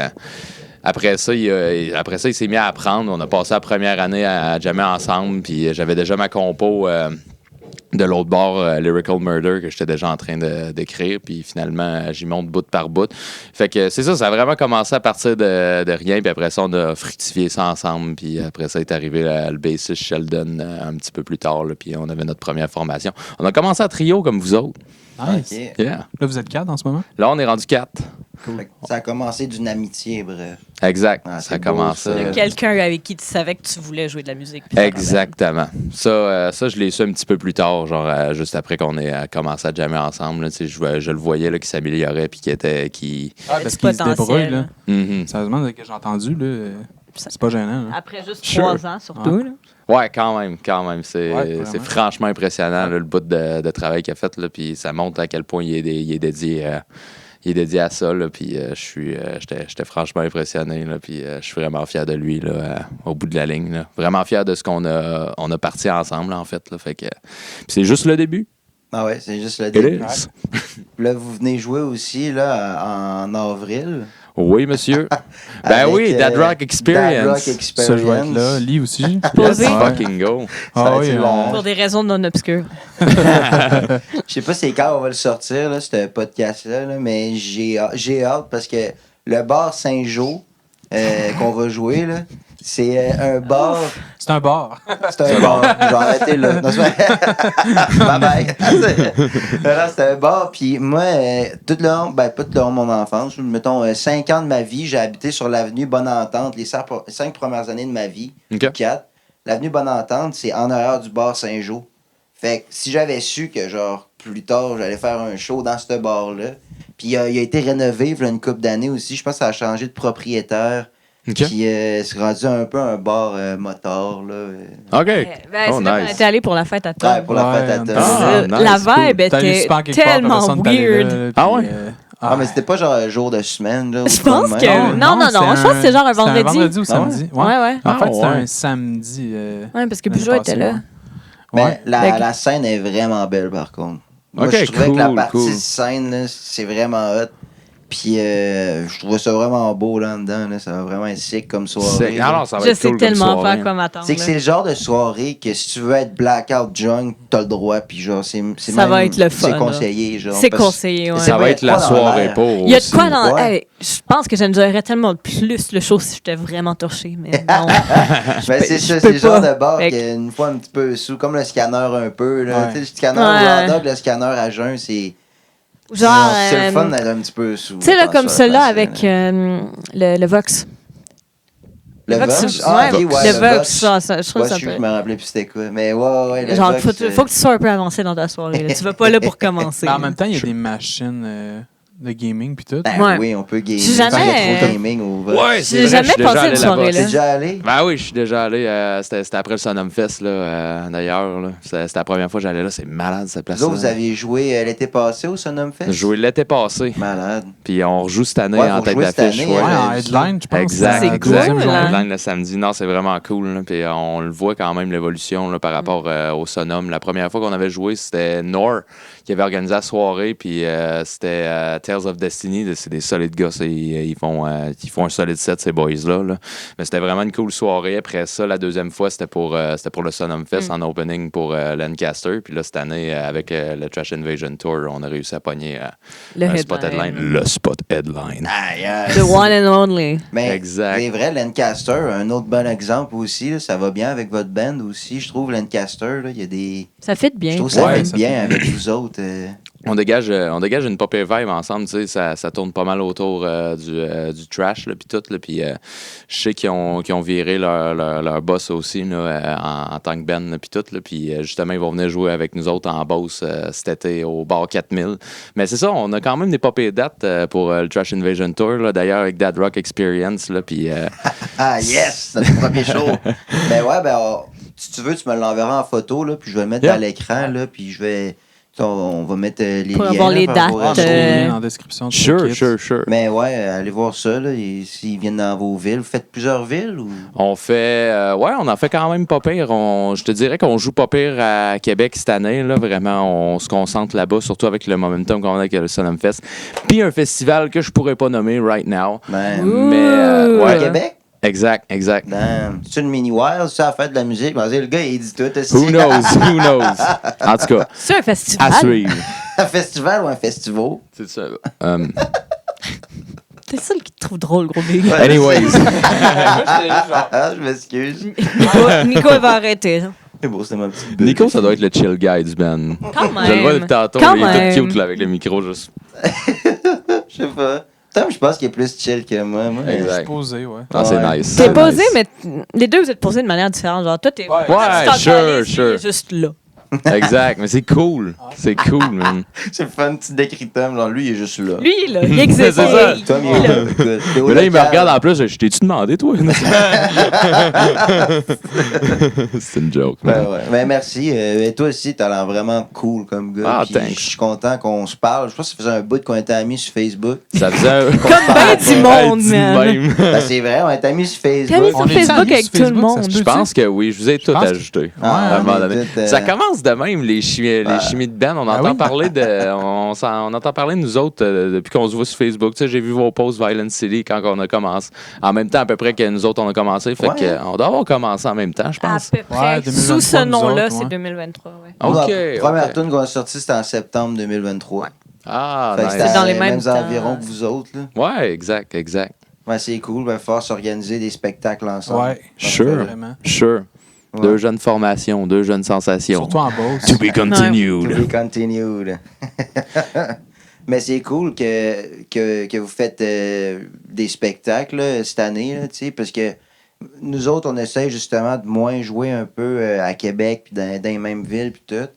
Après ça, il s'est mis à apprendre. On a passé la première année à jammer ensemble. Puis j'avais déjà ma compo de l'autre bord, Lyrical Murder, que j'étais déjà en train d'écrire, puis finalement, j'y monte bout par bout. Fait que c'est ça a vraiment commencé à partir de rien, puis après ça, on a fructifié ça ensemble, puis après ça est arrivé le bassiste Sheldon un petit peu plus tard, là, puis on avait notre première formation. On a commencé à trio comme vous autres. Nice. Ok. Yeah. Là, vous êtes 4 en ce moment? Là, on est rendu 4. Fait que ça a commencé d'une amitié, bref. Exact. Ah, ça a c'est beau, commencé. ça. Il y a quelqu'un avec qui tu savais que tu voulais jouer de la musique. puis Exactement. Ça, je l'ai su un petit peu plus tard, genre juste après qu'on ait commencé à jammer ensemble. Là, je le voyais là, qui s'améliorait puis qui était. Ah, parce qu'il se débrouille, là. Mhm. Sérieusement, ce que j'ai entendu, là, c'est pas gênant. Là. Après juste Sure. 3 ans, surtout. Là. Ouais, quand même. C'est Ouais, c'est vraiment. franchement impressionnant, là, le bout de travail qu'il a fait. Là, puis ça montre à quel point il est dédié. Il est dédié à ça, là, puis j'étais franchement impressionné, là, puis je suis vraiment fier de lui, là, au bout de la ligne, là. Vraiment fier de ce qu'on a parti ensemble, en fait, là, fait que puis c'est juste le début. Ah ouais, c'est juste le It début. is. Là, vous venez jouer aussi là, en avril. Oui, monsieur. Ben Avec, oui, That Rock Experience. That Rock Experience. Ça, je vais être là. Lee aussi. Posé. Let's Ouais. fucking go. Ça Ah va oui, être on- Pour des raisons non obscures. Je sais pas c'est quand on va le sortir, là, ce podcast-là, là, mais j'ai hâte parce que le bar Saint-Jean qu'on va jouer, là, c'est un bar. C'est un bar. C'est un bar. Je vais arrêter là. Non, c'est bye bye. Non, c'est un bar. Puis moi, tout le long, ben pas tout le long de mon enfance, mettons 5 ans de ma vie, j'ai habité sur l'avenue Bonne-Entente, les 5 premières années de ma vie. OK. 4. L'avenue Bonne-Entente, c'est en arrière du bar Saint-Jean. Fait que si j'avais su que, genre, plus tard, j'allais faire un show dans ce bar-là, puis il a été rénové il y a une couple d'années aussi, je pense que ça a changé de propriétaire. OK. Puis c'est rendu un peu un bar moteur, là. OK. Ben, Oh, c'est là qu'on nice. était allé pour la fête à Tom. Ouais, pour la fête à Ouais, Tom. Ah, nice, La cool. vibe T'as allé était super quelque part, tellement personne t'allait weird. là, Ah puis, ouais? Ah, mais c'était pas genre un jour de semaine, là. ou Je quoi de pense même. que- Non, je pense que c'est genre un vendredi. C'était un vendredi ou Ah ouais? samedi. Ouais, ouais. En fait, Ah, c'était ouais. un samedi. Ouais, parce que l'année Peugeot était passée, là. ouais. Mais Ouais. la scène est vraiment belle, par contre. Moi, Ok, je trouvais que la cool, partie cool. scène, là, c'est vraiment hot. Puis je trouvais ça vraiment beau là-dedans. Là. Ça va vraiment être sick comme soirée. là. Alors, ça va Je être sais cool comme tellement soirée. pas quoi m'attendre. C'est que c'est le genre de soirée que si tu veux être blackout drunk, t'as le droit. Puis genre, c'est Ça même- va être le fun, C'est là. conseillé. Genre, C'est parce- conseillé, ouais. c'est Ça vrai, va être la pas dans soirée l'air. pour Il y a de aussi. quoi dans. Ouais. Hey, je pense que j'enjoyerais tellement plus le show si j'étais vraiment torché, mais non. Ben, c'est ça, je c'est peux le genre pas. de bar Fait qu'une fois un petit peu sous, comme le scanner un peu. Là. Ouais. Tu sais, le scanner Ouais. raw dog, le scanner à jeun, c'est. Genre. C'est le fun d'être un petit peu sous. Tu sais, là, dans comme ça, celui-là parce que, avec le Vox. Le Vox, Vox? ouais, ok, ouais, le Vox, genre, je trouve Ouais, ça je peut. me rappelais plus c'était quoi. Mais ouais, le Genre, Vox, faut que tu sois un peu avancé dans ta soirée. Là. Tu vas pas là pour commencer. Mais en là. même temps, il y a des machines de gaming puis tout. Ben Ouais. oui, on peut gamer. J'ai jamais- Il y a trop de gaming au Vox. Ouais, J'ai c'est vrai, jamais je suis déjà passé allé une là-bas. soirée T'es là. déjà allé? Ben oui, je suis déjà allé. C'était après le Sonum Fest, là, d'ailleurs. Là. C'était la première fois que j'allais là. C'est malade, cette Vous place-là. autres, vous avez joué l'été passé au Sonum Fest? J'ai joué l'été passé. Malade. Puis on rejoue cette année Ouais, en vous tête rejouez cette d'affiche. année, Ouais. Ouais, hein. en headline, je pense. Exact, C'est la cool, deuxième hein. journée. Headline le samedi. Non, c'est vraiment cool. Là. Puis on le voit quand même, l'évolution là, par rapport au Sonum. La première fois qu'on avait joué, c'était Nor qui avait organisé la soirée. Puis c'était Tales of Destiny. C'est des solides gars. Ils font un solide set, ces boys-là. Là. Mais c'était vraiment une cool soirée. Après ça, la deuxième fois, c'était pour le Sonum Fest en opening pour Lancaster. Puis là, cette année, avec le Trash Invasion Tour, on a réussi à pogner Le un spot headline. Le spot headline. Aïe, aïe. The one and only. Mais Exact. c'est vrai, Lancaster, un autre bon exemple aussi. Là, ça va bien avec votre band aussi. Je trouve Lancaster, là, il y a des. Ça fit bien. Je trouve que ça Ouais, va ça bien fait avec vous autres. On dégage une pop vibe ensemble, tu sais, ça tourne pas mal autour du trash, là, puis tout, là, puis je sais qu'ils ont viré leur boss aussi, là, en tant que band, puis tout, là, puis justement, ils vont venir jouer avec nous autres en Beauce cet été au bar 4000. Mais c'est ça, on a quand même des pop dates pour le Trash Invasion Tour, là, d'ailleurs, avec That Rock Experience, là, puis... Ah, yes! C'est notre premier show. Ben ouais, si tu veux, tu me l'enverras en photo, là, puis je vais le mettre Yeah. à l'écran, là, puis je vais. On va mettre les Pour liens. avoir là, les par dates, rapport à Je ça. trouve le lien dans la description. de Sure, ce kit. sure. Mais ouais, allez voir ça, là. Et s'ils viennent dans vos villes, vous faites plusieurs villes ou. On fait... on en fait quand même pas pire. Je te dirais qu'on joue pas pire à Québec cette année. Là. Vraiment, on se concentre là-bas, surtout avec le momentum qu'on a avec le Sonum Fest. Puis un festival que je pourrais pas nommer right now. Ben, Ouh. Mais, à ouais. Québec? Exact. C'est une mini-wild, ça, à faire de la musique. Le gars, il dit tout. Who knows? En tout cas, C'est un festival. à suivre. Un festival ou un festival? C'est ça. C'est ça qui te trouve drôle, gros big. Anyways. Je m'excuse. Nico va arrêter. Hein. C'est beau, c'est ma petite Nico, ça doit être le chill guy du band. Quand même. Je le vois depuis tantôt. Quand Il est même. tout cute là, avec le micro juste. Je sais pas. Tom, je pense qu'il est plus chill que moi. Exact. Je suis posé, ouais. Ah, c'est Ouais. nice. T'es C'est posé, nice. mais les deux, vous êtes posés de manière différente. Genre, toi, t'es. Ouais, sure. Il est juste là. Exact, mais c'est cool. C'est cool, man. C'est le fun, tu décris Tom. Genre, lui, il est juste là. Lui, là, il existe. C'est ça. Tom, il est là. Écoute, t'es au Mais là, il me local. regarde en plus. Je t'ai-tu demandé, toi? C'est une joke, man. Ouais. Mais merci. Et toi aussi, t'as l'air vraiment cool comme gars. Ah, Puis thanks. je suis content qu'on se parle. Je pense que ça faisait un bout qu'on était amis sur Facebook. Ça faisait un... Comme ben du monde, Hey, dis man. même. Ben, c'est vrai, on est amis sur T'es Facebook. mis sur On est Facebook amis avec sur tout le Facebook, ça monde. se Je pense que oui, je vous ai tout pense que- ajouté. Ah, à un moment on est donné. tout, Ça commence de même, les chimies de band. On entend oui. parler de. On entend parler de nous autres depuis qu'on se voit sur Facebook. Tu sais, j'ai vu vos posts Violent City quand on a commencé. En même temps, à peu près que nous autres, on a commencé. Fait Ouais. que, on doit avoir commencé en même temps, je À pense. peu près. Ouais, 2023, Sous ce nous nom-là, autres, c'est ouais. 2023. Ouais. OK. La première OK. tune qu'on a sortie, c'était en septembre 2023. Ah, Fait que nice. c'était dans les à mêmes temps. environs que vous autres. Là. Ouais, exact. Ouais, c'est cool. Il va falloir s'organiser des spectacles ensemble. Ouais. Sure. Vraiment. Sure. Ouais. Deux jeunes formations, deux jeunes sensations. Surtout en Beauce. To be To continued. be continued. Mais c'est cool que vous faites des spectacles là, cette année, là, parce que nous autres, on essaie justement de moins jouer un peu à Québec, puis dans les mêmes villes, puis tout.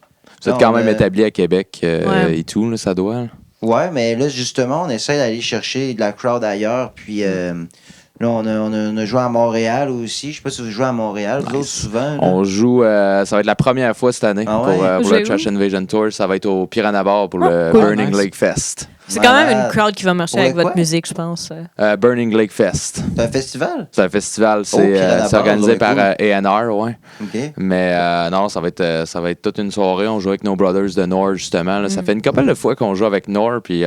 Vous êtes quand même établi à Québec Ouais. et tout, là, ça doit. Là. Ouais, mais là, justement, on essaie d'aller chercher de la crowd ailleurs, puis là, on a joué à Montréal aussi. Je sais pas si vous jouez à Montréal, vous autres, souvent. là. On joue, ça va être la première fois cette année Ah ouais? pour le Jouez où? Trash Invasion Tour. Ça va être au Piranha Bar pour Oh, le cool. Burning Nice. Lake Fest. C'est quand même Malade. une crowd qui va marcher Pour avec le votre quoi? musique, je pense. Burning Lake Fest. C'est un festival? C'est un festival, Piranha c'est Bar, organisé ouais, par cool. A&R, ouais. OK. Mais non, ça va être toute une soirée. On joue avec nos brothers de Nord, justement. Là. Ça fait une couple de fois qu'on joue avec Nord, puis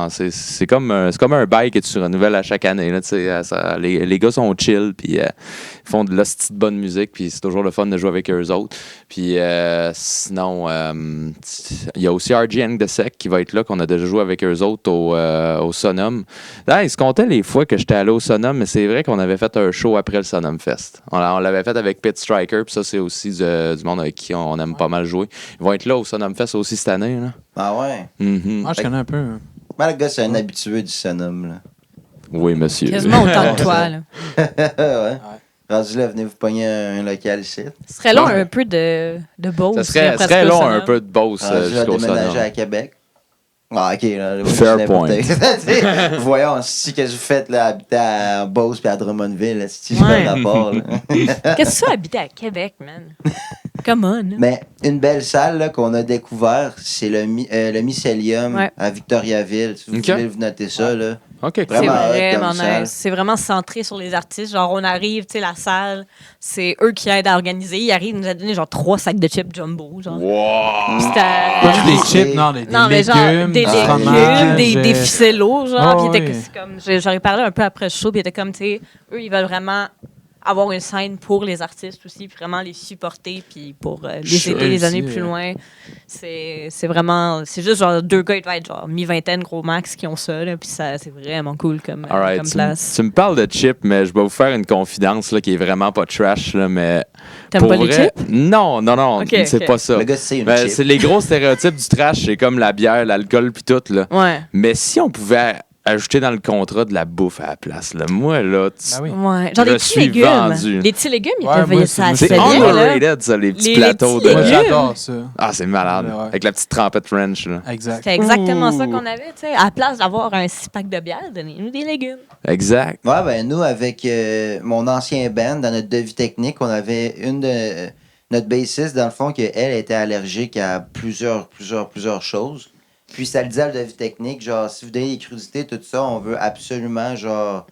c'est comme un bail que tu renouvelles à chaque année. Là, tu sais, les gars sont chill, puis ils font de l'hostie de bonne musique, puis c'est toujours le fun de jouer avec eux autres. Puis sinon, il y a aussi RG and the Sec qui va être là, qu'on a déjà joué avec eux autres au Sonum. Là, ils se comptaient les fois que j'étais allé au Sonum, mais c'est vrai qu'on avait fait un show après le Sonum Fest. On l'avait fait avec Pit Striker, puis ça, c'est aussi du monde avec qui on aime pas mal jouer. Ils vont être là au Sonum Fest aussi cette année. Là. Ah ouais? Mhm. Moi, je connais un peu. Moi, le gars, c'est un habitué du Sonum, là. Oui, monsieur. Quasiment autant que toi. Là. Ouais. Rendu là, venez vous pogner un local ici. Ce serait long Ouais. un peu de Beauce. Ça serait après serait ce long Sonum. un peu de boss Rendu là, jusqu'au déménager Sonum. à Québec. Ah, OK. Là, Fair c'est point. n'importe- Voyons, si que vous faites, là, habiter à Beauce puis à Drummondville, là, si Ouais. fait rapport, là. Qu'est-ce que ça, habiter à Québec, man? Come on. Mais une belle salle là, qu'on a découvert, c'est le Mycelium Ouais. à Victoriaville. Si vous OK. voulez vous noter ça, là. OK. C'est Vraiment hot vraiment comme salle. nice. C'est vraiment centré sur les artistes. Genre, on arrive, tu sais, la salle, c'est eux qui aident à organiser. Ils arrivent, ils nous a donné genre 3 sacs de chips jumbo. Genre. Wow! Puis c'était- Pas juste des chips, non, des Non, mais genre, légumes, des du légumes, fromage, des ficellos, genre. Oh, Puis il était oui. comme, j'aurais parlé un peu après le show, puis il était comme, tu sais, eux, ils veulent vraiment avoir une scène pour les artistes aussi, puis vraiment les supporter, puis pour les Sure. aider les années Aussi, plus loin. C'est vraiment, c'est juste genre 2 gars, ils doivent être genre mi-vingtaine, gros max, qui ont ça, là, puis ça, c'est vraiment cool comme, All right, comme tu, place. tu me parles de chips, mais je vais vous faire une confidence là, qui est vraiment pas trash, là, mais T'aimes pour pas les vrai, chips? non, Ok, c'est ok. pas ça. Le gars, c'est une Ben, chip. c'est les gros stéréotypes du trash, c'est comme la bière, l'alcool puis tout là. Ouais. Mais si on pouvait ajouter dans le contrat de la bouffe à la place, là, moi là, Ben oui. Ouais. Genre Je des petits suis légumes. vendu. Les petits légumes, ils Ouais, peuvent moi, ça c'est se fait bien, là. underrated ça, les petits Les plateaux petits de. Moi, légumes. j'adore ça. Ah, c'est malade. Ouais. Avec la petite trempette French là. Exact. C'était exactement ça Ouh. qu'on avait, tu sais. À la place d'avoir un 6-pack de bière, donnez-nous des légumes. Exact. Ouais, ben nous, avec mon ancien band, dans notre devis technique, on avait notre bassiste, dans le fond, qu'elle était allergique à plusieurs choses. Puis ça le disait à le devis technique, genre, si vous donnez des crudités, tout ça, on veut absolument, genre,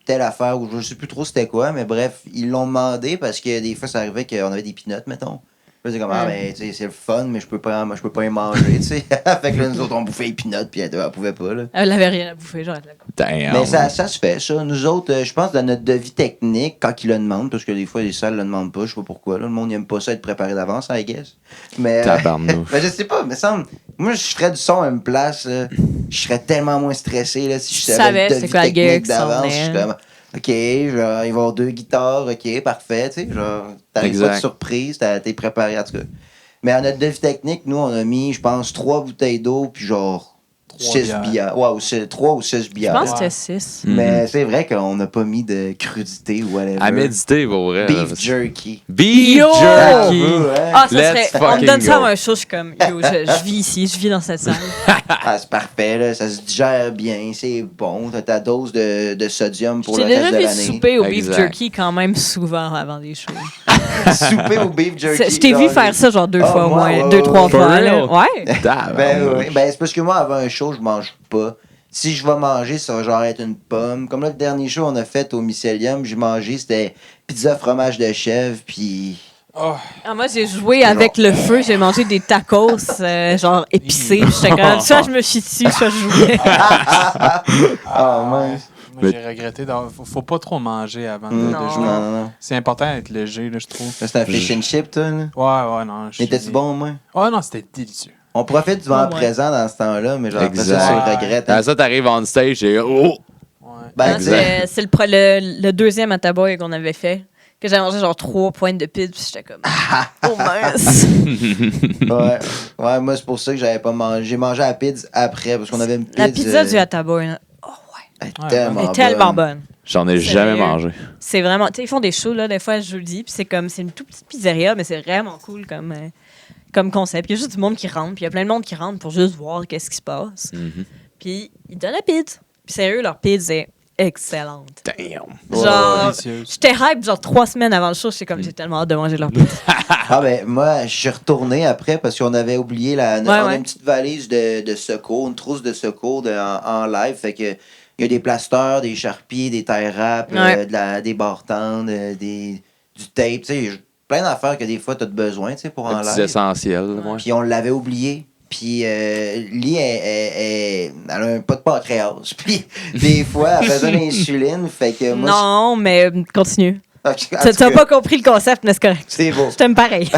telle affaire, ou je sais plus trop c'était quoi, mais bref, ils l'ont demandé parce que des fois, ça arrivait qu'on avait des pinottes, mettons. Puis c'est comme, mais tu sais, c'est le fun, mais je peux pas y manger, tu sais. Fait que là, nous autres, on bouffait les peanuts, puis elle pouvait pas, là. Elle avait rien à bouffer, genre. Damn. Mais ça se fait, ça. Nous autres, je pense, dans notre devis technique, quand ils le demandent, parce que des fois, les salles le demandent pas, je sais pas pourquoi, là. Le monde n'aime pas ça être préparé d'avance, I guess. Mais. Tabarnouche. Ben, je sais pas, mais semble. Moi, je ferais du son à une place, là. Je serais tellement moins stressé, là, si je savais le devis c'est quoi la guerre technique qui s'en d'avance. Je venait. suis comme, OK, genre, il va y avoir 2 guitares, OK, parfait, tu sais. Genre, t'arrives pas de surprise, t'es préparé, en tout cas. Mais à notre devis technique, nous, on a mis, je pense, 3 bouteilles d'eau, puis genre 6 bières. Ouais, 3 ou 6 bières. Je pense que c'était 6. Mais c'est vrai qu'on n'a pas mis de crudité ou whatever. À méditer, pour vrai. Beef jerky. Beef Yo! jerky! Ah, ça Let's serait. On me fucking donne ça go. à un show, je suis comme, yo, je vis ici, je vis dans cette salle. Ah, c'est parfait, là. Ça se digère bien, c'est bon. T'as ta dose de sodium pour J'ai le déjà reste de fait l'année. souper au beef Exact. jerky quand même souvent avant des shows. Souper au beef jerky. Je t'ai vu genre, faire ça genre 2 Ah, fois au moi, moins, ouais, 2-3 ouais. fois. For là. real? Ouais. Ben c'est parce que moi, avant un show, je mange pas. Si je vais manger, ça va genre être une pomme. Comme là, le dernier show qu'on a fait au Mycelium, j'ai mangé, c'était pizza fromage de chèvre, puis... Oh, Ah, moi, j'ai joué avec le feu, j'ai mangé des tacos genre épicés. Puis j'étais comme, soit je me chie dessus, soit je jouais. Ah, mince. moi, j'ai regretté. Faut pas trop manger avant de Non. jouer. Non. C'est important d'être léger, là, je trouve. Ça, c'est un fish and chip, toi, là? Ouais, non. Était-tu bon, au moins? Oh non, c'était délicieux. On profite du moment Ouais. présent dans ce temps-là, mais genre, après ça, Exact. tu le regrettes. Ah, ça, t'arrives on stage et oh! Ouais. Ben, Non, tu sais, c'est le deuxième à tabac qu'on avait fait. Que j'avais mangé genre 3 pointes de pizza, puis j'étais comme, oh mince. ouais, moi, c'est pour ça que j'avais pas mangé. J'ai mangé la pizza après, parce qu'on avait une pizza. La pizza du Ataboy, là, Elle est Ouais, tellement elle est tellement bonne. J'en ai Sérieux? jamais mangé. C'est vraiment, tu sais, ils font des shows, là, des fois, jeudi, puis c'est comme, c'est une toute petite pizzeria, mais c'est vraiment cool comme concept. Il y a juste du monde qui rentre, puis il y a plein de monde qui rentre pour juste voir qu'est-ce qui se passe. Mhm. Puis ils donnent la pizza. Puis sérieux, leur pizza est excellente. Damn. Genre, Délicieuse. j'étais hype genre 3 semaines avant le show, j'étais comme, j'ai tellement hâte de manger leur pizza. Ah, ben, moi, je suis retourné après parce qu'on avait oublié on a ouais. une petite valise de secours, une trousse de secours en live. Fait que il y a des plasteurs, des charpies, des tie wraps, Ouais. des bartendes, du tape, tu sais, plein d'affaires que des fois t'as besoin, tu sais, pour en Les petits live. essentiels, moi. Puis on l'avait oublié. Puis Lee, elle a un pas de pancréas. Puis des fois, elle faisait l'insuline. Fait que moi, Non, mais continue. en Tu tout n'as cas, pas compris le concept, mais c'est correct. c'est beau. Je t'aime pareil.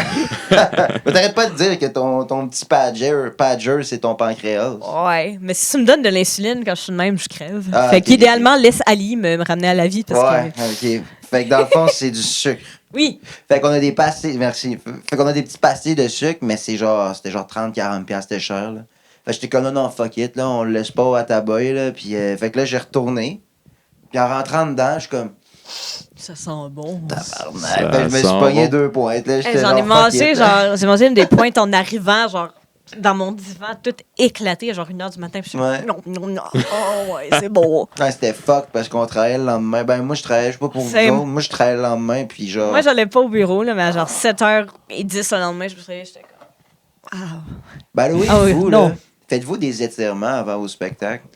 Mais t'arrêtes pas de dire que ton petit Padger, c'est ton pancréas. Ouais, mais si tu me donnes de l'insuline quand je suis de même, je crève. Ah, Fait ok, qu'idéalement, laisse Ali me ramener à la vie parce Ouais, que... ok. Fait que dans le fond, c'est du sucre. Oui, Fait qu'on a des pastilles, merci. Fait qu'on a des petites pastilles de sucre, mais c'était genre 30-40$, c'était cher, là. Fait que j'étais comme non, fuck it, là, on le laisse pas à tabac, là. Puis, fait que là, j'ai retourné. Puis en rentrant dedans, je suis comme, ça sent bon. tabarnak. Ça Fait que je me suis sent pogné bon. 2 pointes, là. Hey, J'étais j'en ai genre, fuck mangé, it. j'ai mangé une des pointes en arrivant, genre, dans mon divan, tout éclaté, genre 1h du matin. Puis je suis Ouais. comme, non. Oh, ouais, c'est bon. Ouais, c'était fuck parce qu'on travaillait le lendemain. Ben, moi, je travaillais, je sais pas pour vous Same. autres. Moi, je travaillais le lendemain, puis genre. Moi, j'allais pas au bureau, là, mais à genre 7h10 le lendemain, je me suis réveillée, j'étais comme, ah. Ben, oui, Ah oui, vous, non. là. Faites-vous des étirements avant vos spectacles?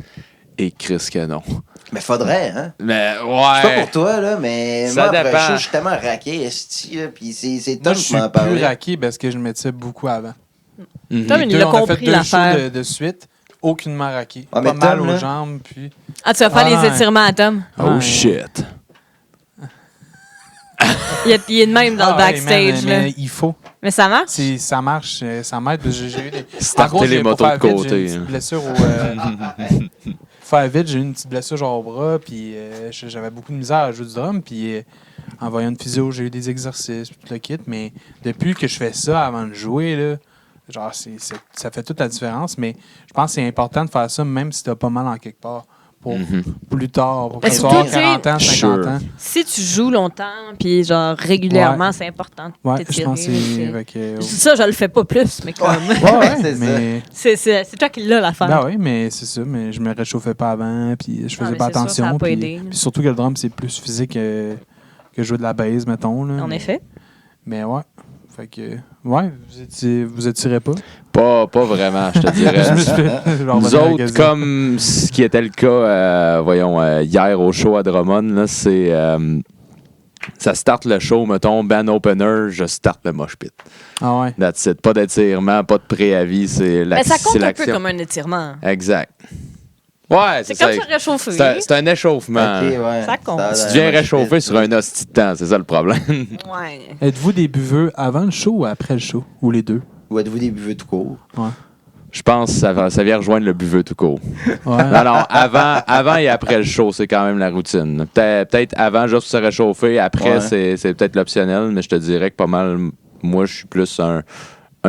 Et Chris que non. Mais faudrait, hein? Mais C'est pas ouais. pour toi, là, mais Ça moi, après dépend. ça, je suis tellement raqué, esti, là, puis c'est Moi, Tom je qui suis m'en plus parlait. raqué parce que je mettais beaucoup avant. Mhm. Tom, il a On a fait compris 2 l'affaire. shows de suite, aucunement raqué. Ah, mais Pas mal Tom, aux là. jambes, puis... Ah, tu vas faire Ah, les étirements à Tom? Oh Ouais. shit. Il est de même dans le Ah, ouais, backstage, man, là. mais il faut. Mais ça marche? Ça marche, ça m'aide. Parce que j'ai eu des... Starter En gros, les pour motos faire de vite, côté, J'ai eu une hein. petite blessure au... faire vite, j'ai eu une petite blessure genre au bras, puis j'avais beaucoup de misère à jouer du drum, puis en voyant une physio, j'ai eu des exercices, puis tout le kit, mais depuis que je fais ça avant de jouer, là, genre, ça fait toute la différence, mais je pense que c'est important de faire ça même si t'as pas mal en quelque part. Pour plus tard, pour Mais que tu surtout, aies tu sais, 40 ans, 50 Sure. ans. Si tu joues longtemps, puis genre régulièrement, Ouais. c'est important de Ouais, je t'étirer. pense que c'est... c'est- fait que- Je dis ça, je le fais pas plus, mais comme... Ouais, C'est ça. mais... c'est toi qui l'as l'affaire. Ben oui, mais c'est ça, mais je me réchauffais pas avant, puis je faisais mais pas c'est sûr, attention. ça a pas puis, aidé. puis surtout que le drum, c'est plus physique que jouer de la bass, mettons. Là, En mais, effet. Mais ouais, fait que... Ouais, vous étirez pas. Pas vraiment, je te dirais. Nous autres, comme ce qui était le cas, voyons, hier au show à Drummond, là, c'est Ça starte le show, mettons, band opener, je starte le mosh pit. Ah ouais. That's it. Pas d'étirement, pas de préavis, c'est Mais ça compte un l'action. peu comme un étirement. Exact. Ouais, C'est comme se réchauffer. C'est un échauffement. Ok, ouais. Ça compte. Tu viens réchauffer sur un hostie de temps, c'est ça le problème. Ouais. Êtes-vous des buveux avant le show ou après le show? Ou les deux? Ou êtes-vous des buveux tout court? Je pense que ça vient rejoindre le buveux tout court. Ouais. Non, avant et après le show, c'est quand même la routine. Peut-être avant, juste pour se réchauffer. Après, c'est peut-être l'optionnel, mais je te dirais que pas mal, moi, je suis plus un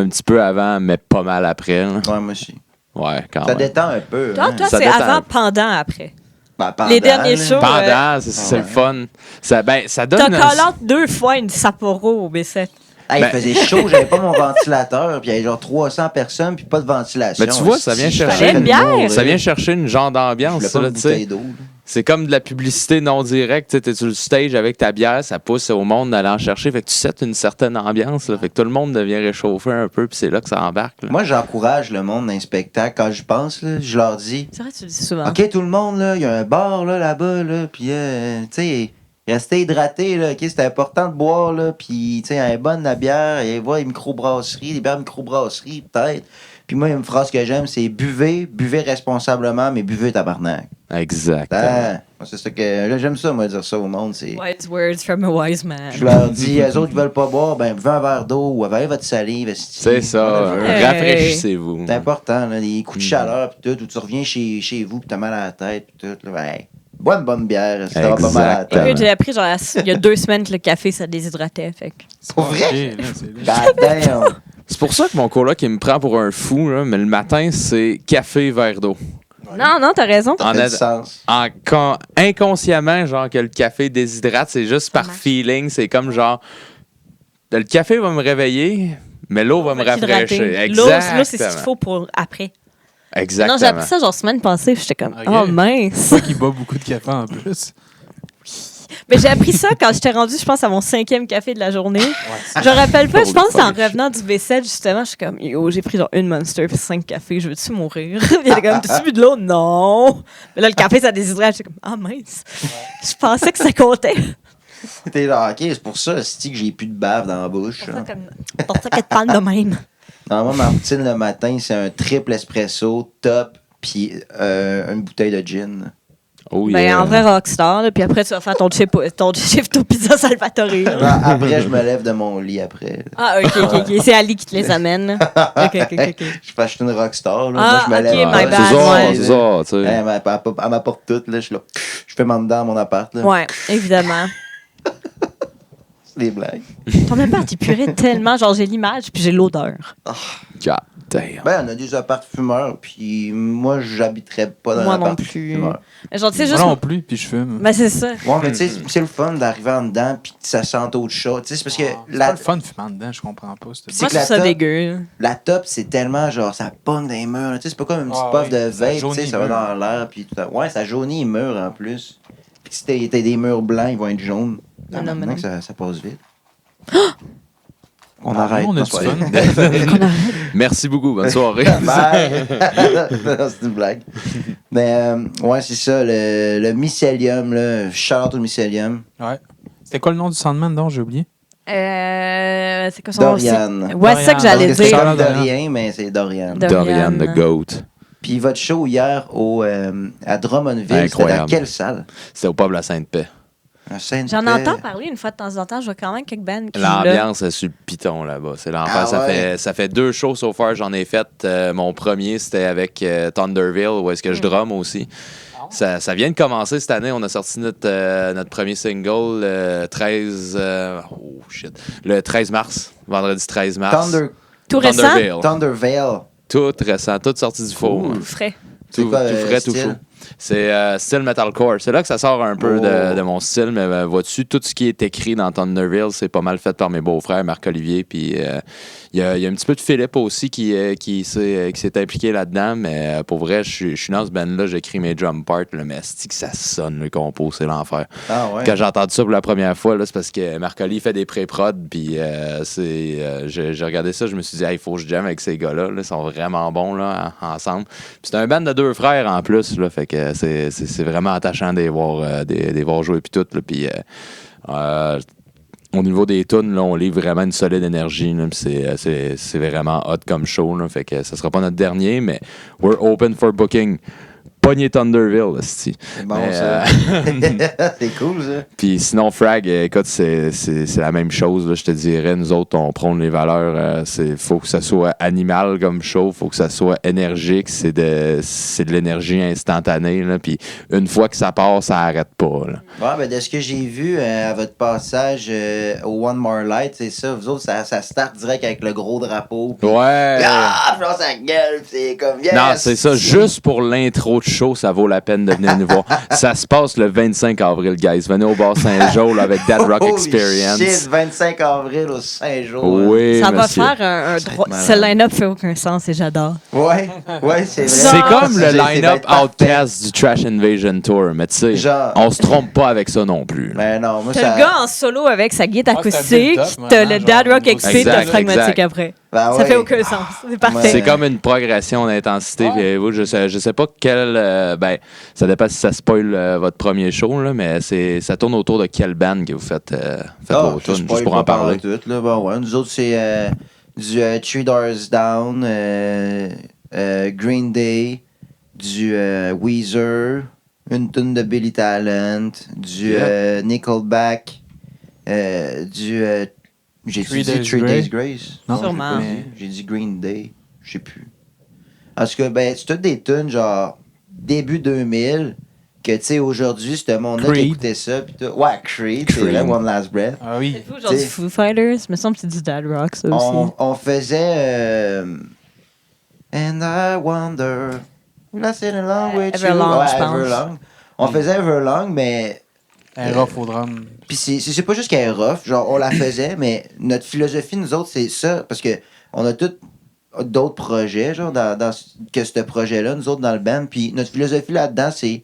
petit peu avant, mais pas mal après. Là. Ouais, moi aussi. Ouais, quand Ça même. détend un peu. Toi, hein. Ça c'est détend. avant, pendant, après. Ben, pendant, Les derniers là. shows. Pendant, c'est le fun. Ça T'as donne... call-out 2 fois une Sapporo au B7. Hey, Ben- il faisait chaud, j'avais pas mon ventilateur, puis il y avait genre 300 personnes, puis pas de ventilation. Mais tu vois, ça vient Si, chercher- je fallait une bière. mourir. Ça vient chercher une genre Je d'ambiance, voulais ça, pas là, une tu sais. bouteille d'eau. là. C'est comme de la publicité non directe. Tu es sur le stage avec ta bière, ça pousse au monde d'aller en chercher. Fait que tu sets une certaine ambiance. Là. Fait que tout le monde devient réchauffé un peu, puis c'est là que ça embarque. Là. Moi, j'encourage le monde dans les spectacles. Quand je pense, là, je leur dis C'est vrai, tu le dis souvent. OK, tout le monde, là, il y a un bar là-bas, là, puis, tu sais, restez hydraté, là, OK, c'est important de boire, là, puis, tu sais, elle est bonne, la bière, il y a des microbrasseries, des bières microbrasseries, peut-être. Puis moi, il y a une phrase que j'aime, c'est buvez responsablement, mais buvez tabarnak. Exactement. Ah, moi, c'est ça que, là, j'aime ça, moi, dire ça au monde, c'est... Wise words from a wise man. Je leur dis, eux autres qui veulent pas boire, ben, buvez un verre d'eau ou avalez votre salive. esti. C'est ça. Whatever. Hey. Rafraîchissez-vous. C'est important, là, des coups de chaleur, pis tout, ou tu reviens chez vous, pis t'as mal à la tête, pis tout, là, ben, bois une bonne bière, si t'as pas mal à la Exactement. tête. Écoute, j'ai appris, genre, il y a 2 semaines que le café, ça déshydratait. Fait que... Pour vrai? Ok, là, c'est là. God damn! C'est pour ça que mon coloc, il me prend pour un fou, là, mais le matin, c'est café, verre d'eau. Non, t'as raison. Ça En fait a- du sens. Inconsciemment, genre, que le café déshydrate, c'est juste par marche. feeling. C'est comme genre, le café va me réveiller, mais l'eau va me rafraîchir. L'eau, c'est ce qu'il Exactement. faut pour après. Exactement. Non, j'ai appris ça, genre, semaine passée, puis j'étais comme, Ok. oh mince. Toi qui bois beaucoup de café en plus. Mais j'ai appris ça quand j'étais rendue, je pense, à mon 5e café de la journée. Je me rappelle pas, je pense que c'est en revenant du V7, justement, je suis comme, yo, j'ai pris genre une Monster puis 5 cafés, je veux-tu mourir? Puis il était comme, t'as-tu bu de l'eau? Non! Mais là, le café, ça déshydrate, j'étais comme, ah mince! Je pensais que ça comptait. T'es là, OK, c'est pour ça, c'est que j'ai plus de bave dans la bouche. C'est là. pour ça qu'elle te parle de même. Normalement, ma routine le matin, c'est un triple espresso, top, puis une bouteille de gin. Oh, Ben, yeah. en vrai, rockstar, là, puis après, tu vas faire ton shifto pizza Salvatore. là. Après, je me lève de mon lit après. Ah, ok. C'est Ali qui te les amène. Ok. Je suis une rockstar. Là. Ah, Moi, je me ok, lève. my C'est bad, ça, ouais. c'est ça, tu sais. Elle m'apporte tout. Là. Je suis là. Je fais mon dedans mon appart. Là. Ouais, évidemment. C'est des blagues. Ton appart, il purait tellement. Genre, j'ai l'image, puis j'ai l'odeur. God damn. Ben, on a des apparts fumeurs, puis moi, j'habiterais pas dans Moi un non appart plus. fumeur. Genre, tu sais, Moi juste. non plus, puis je fume. Ben, c'est ça. Ouais, mais tu sais, c'est le fun d'arriver en dedans, puis que ça sente autre chose. Tu sais, c'est parce que C'est pas le fun de fumer en dedans, je comprends pas. C'est Moi, que je la trouve ça top- dégueu. la top, c'est tellement genre, ça pogne dans les murs. Tu sais, c'est pas comme une petite Ah puff oui, de ça vape, tu jaunit sais, les ça va murs. dans l'air, puis tout. Ouais, ça jaunit les murs en plus. Puis si t'as des murs blancs, ils vont être jaunes. Non, Ah, non, mais maintenant non. que ça passe vite. On Ah, arrête. nous, on a non, du c'est fun. pas vrai. Merci beaucoup. Bonne soirée. Bye. Non, c'est une blague. Mais ouais, c'est ça, le mycélium, là. Shout-out au mycélium. Ouais. C'était quoi le nom du Sandman, donc, j'ai oublié? C'est quoi son Dorian. c'est- Ouais, c'est ça que j'allais Parce que c'est dire. comme Dorian. Dorian, mais c'est Dorian. Dorian the Goat. Puis votre show hier à Drummondville, c'était dans Incroyable. quelle salle? C'était au pub La Sainte-Paix. À Sainte-Paix. J'en entends parler une fois de temps en temps. Je vois quand même quelques bands qui jouent là. L'ambiance est sur le piton là-bas. C'est l'enfer. Ah ouais? Ça fait 2 shows so far. J'en ai fait. Mon premier, c'était avec Thunderville, où est-ce que je drum aussi. Ça vient de commencer cette année. On a sorti notre premier single le 13... le 13 mars. Vendredi 13 mars. Tout récent? Thunderville. Thundervale. Tout récent. Tout sorti du four. Cool. Tout frais. C'est Tout, quoi, tout frais, tout style? chaud. C'est style metalcore. C'est là que ça sort un peu Oh. de mon style, mais vois-tu, tout ce qui est écrit dans Thunderville, c'est pas mal fait par mes beaux-frères, Marc-Olivier, puis il y a un petit peu de Philippe aussi qui s'est impliqué là-dedans, mais pour vrai, je suis dans ce band-là, j'écris mes drum parts, là, mais c'est que ça sonne, le compo, c'est l'enfer. Ah ouais. Quand j'ai entendu ça pour la première fois, là, c'est parce que Marc-Olivier fait des pré-prod, puis j'ai regardé ça, je me suis dit, il faut que je jamme avec ces gars-là, là, ils sont vraiment bons là, ensemble. Puis c'est un band de 2 frères en plus, là, fait que c'est vraiment attachant de les voir jouer puis tout. Là, puis Au niveau des tunes, là, on livre vraiment une solide énergie. Là, c'est vraiment hot comme show. Là, fait que ça sera pas notre dernier, mais we're open for booking. Pogné Thunderville, c'est bon, ça. C'est cool, ça. Puis sinon, Frag, écoute, c'est la même chose, là, je te dirais. Nous autres, on prône les valeurs. Faut que ça soit animal comme show, faut que ça soit énergique. C'est de l'énergie instantanée. Là, puis une fois que ça part, ça arrête pas. Là. Ouais, ben, de ce que j'ai vu à votre passage au One More Light, c'est ça. Vous autres, ça start direct avec le gros drapeau. Puis, ouais. Ah, je lance sa gueule, c'est comme yes! Non, c'est ça. Juste pour l'intro de show, ça vaut la peine de venir nous voir. Ça se passe le 25 avril, guys. Venez au bar Saint-Jean avec That Rock Experience. Shit, 25 avril au Saint-Jean. Oui, ça va monsieur. faire un droit. Ce line-up fait aucun sens et j'adore. Ouais, c'est vrai. C'est comme le C'est line-up parfait. Outcast du Trash Invasion Tour, mais tu sais, Genre- on se trompe pas avec ça non plus. là. Ben non, moi, T'as ça... le gars en solo avec sa guitare Ah, c'est un acoustique, build-up, t'as vraiment, le Dad genre, Rock niveau XP, Exact, t'as le pragmatique exact. après. Ben Ça ouais. fait aucun sens. C'est parfait. Ouais. C'est comme une progression d'intensité. Ouais. Puis, vous, je sais pas quel. Ben, ça dépend si ça spoil votre premier show, là, mais ça tourne autour de quelle band que vous faites vos tunes, juste pour en parler. Tout, là. Bon, ouais. Nous autres, c'est du Three Doors Down, Green Day, du Weezer, une tune de Billy Talent, du Nickelback, du... j'ai Three dit Days Three Grace? Days Grace? Non, Sûrement. J'ai dit Green Day. Je sais plus. Parce que, ben, c'est toutes des tunes, genre, début 2000, que, tu sais, aujourd'hui, ce monde-là qui Creed. écoutait ça. Pis ouais, Creed, c'est vrai, One Last Breath. Ah oui. C'est fou, genre du Foo Fighters. Me semble que c'est du Dad Rock, ça aussi. On faisait And I Wonder. Là, c'est long with you. Everlong, Ouais, je pense. Everlong. On faisait Everlong, mais. Un rough au drum. Puis c'est pas juste qu'elle est rough, genre, on la faisait, mais notre philosophie, nous autres, c'est ça, parce que on a tous d'autres projets, genre, que ce projet-là, nous autres, dans le band, puis notre philosophie là-dedans, c'est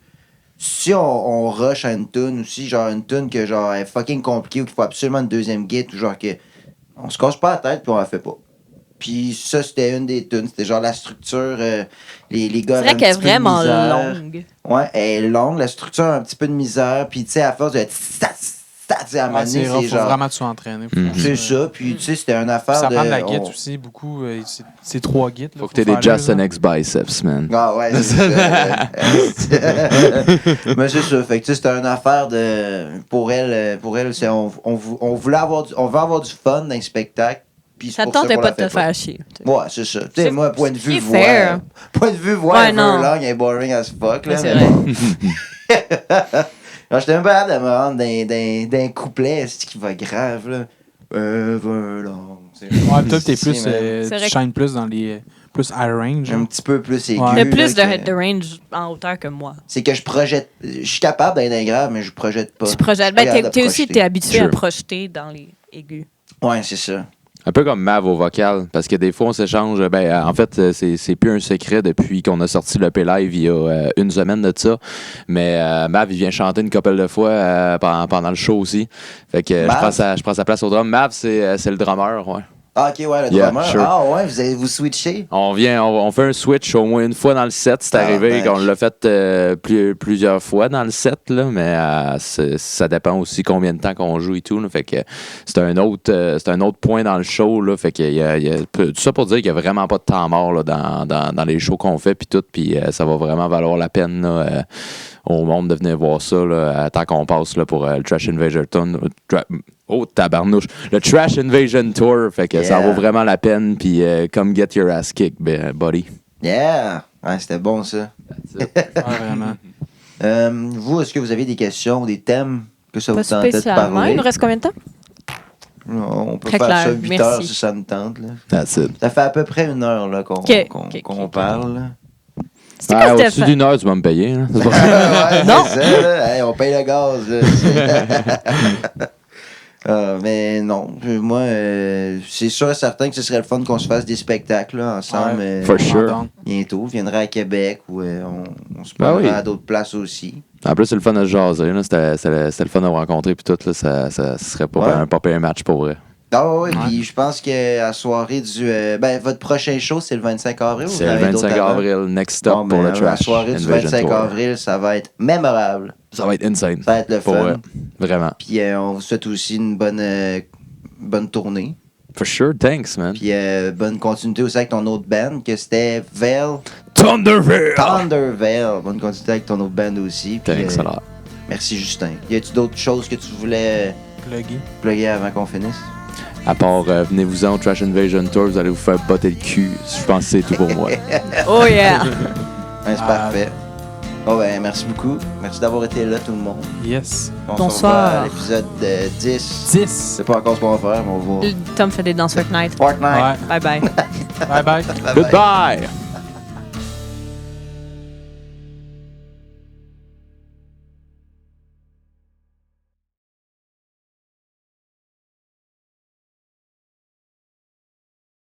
si on rush à une tune aussi, genre une tune que genre est fucking compliquée ou qu'il faut absolument une deuxième git ou genre que on se casse pas la tête puis on la fait pas. Puis ça, c'était une des tunes. C'était genre la structure, les gars C'est vrai avaient un qu'elle est petit peu de vraiment misère. longue. Ouais, elle est longue, la structure a un petit peu de misère, puis tu sais, à force de à un moment donné, C'est rough, c'est faut genre... vraiment que tu sois entraîné. pour C'est faire ça, puis tu sais, c'était une affaire Ça de... prend de la guide on- aussi, beaucoup. C'est 3 guides. Faut que t'aies des Justin X biceps, man. Ah ouais, c'est ça. Mais c'est ça, fait que tu sais, c'était une affaire de... Pour elle, c'est on veut avoir du fun dans le spectacle, puis c'est Ça te pour tentait qu'on pas la de te fait pas. faire chier. Ouais, c'est ça. Tu sais, C'est- moi, point de vue c'est voix... fair. Point de vue voix, Ouais, non. Everlong est boring as fuck, là. Mais c'est mais vrai. bon. Alors, j'étais un peu hâte de me rendre d'un couplet, c'est qui va grave, là. Everlong. Ouais, toi, t'es plus. C'est vrai Tu que- shines plus dans les. Plus high range. Un petit peu plus aigu. Ouais. Il y a plus là, de range en hauteur que moi. C'est que je projette. Je suis capable d'être grave, mais je projette pas. Tu projettes. Je suis Ben, capable de t'es aussi projeter. t'es habitué à Sure. projeter dans les aigus. Ouais, c'est ça. Un peu comme Mav au vocal, parce que des fois, on s'échange. Ben, en fait, c'est plus un secret depuis qu'on a sorti le P-Live il y a une semaine de ça. Mais Mav, il vient chanter une couple de fois pendant le show aussi. Fait que Mav? je prends sa place au drum. Mav, c'est le drummer, ouais. Ah, ok, ouais, le Yeah, drummer. sure. Ah, ouais, vous switchez. On fait un switch au moins une fois dans le set. C'est Ah, arrivé ben. qu'on l'a fait plusieurs fois dans le set, là, mais ça dépend aussi combien de temps qu'on joue et tout. Là, fait que c'est un autre point dans le show. Là, fait que tout ça pour dire qu'il n'y a vraiment pas de temps mort là, dans les shows qu'on fait puis tout. Puis ça va vraiment valoir la peine là, au monde de venir voir ça là, tant qu'on passe là, pour le Trash Invasion Tour. Oh, tabarnouche. Le Trash Invasion Tour. Fait que ça Yeah. vaut vraiment la peine. Puis come get your ass kicked, buddy. Yeah! Ouais, c'était bon, ça. Ouais, vraiment. Vous, est-ce que vous avez des questions, des thèmes que ça Pas vous tentait de spécialement. parler? Il nous reste combien de temps? On peut Très faire ça clair, 8 merci. heures si ça nous tente. Là. That's it. Ça fait à peu près 1 heure là, qu'on Ok, parle. Là. C'était quoi, Au-dessus Stéphane? d'une heure, tu vas me payer. Hein? C'est pas- Ouais, Non. c'est ça, là. Hey, on paye le gaz. Là. Mais non, moi, c'est sûr et certain que ce serait le fun qu'on se fasse des spectacles là, ensemble Ouais. For sure. bientôt. Je viendrai à Québec ou on se Ben parlera oui. à d'autres places aussi. En plus, c'est le fun de se jaser. là. C'était le fun de vous rencontrer. Puis tout, là, ça serait pas Ouais. un pas pire match pour vrai. Ah oui, Ouais. puis je pense que la soirée du... votre prochain show, c'est le 25 avril? ou C'est vous en le avez d'autres 25 avant? avril, next stop Bon, pour le la Trash soirée du Invasion 25 Tour. avril, ça va être mémorable. Ça va être insane. Ça va être le Pour fun. vrai. Vraiment. Puis on vous souhaite aussi une bonne tournée. For sure, thanks, man. Puis bonne continuité aussi avec ton autre band, que c'était Veil. Thunderville! Thunderveil. Bonne continuité avec ton autre band aussi. Puis, Thanks a lot. merci, Justin. Y a-tu d'autres choses que tu voulais Pluggy. plugger avant qu'on finisse? À part, venez-vous-en au Trash Invasion Tour, vous allez vous faire botter le cul. Je pense que c'est tout pour moi. Oh yeah! Ouais, c'est parfait. Bon, merci beaucoup. Merci d'avoir été là, tout le monde. Yes. On se Bonsoir. revoit à l'épisode 10. 10. Je sais pas encore ce qu'on va faire, mais on va... Tom fait des danses Fortnite. Fortnite. Ouais. Bye bye. Bye bye. Bye bye. Goodbye!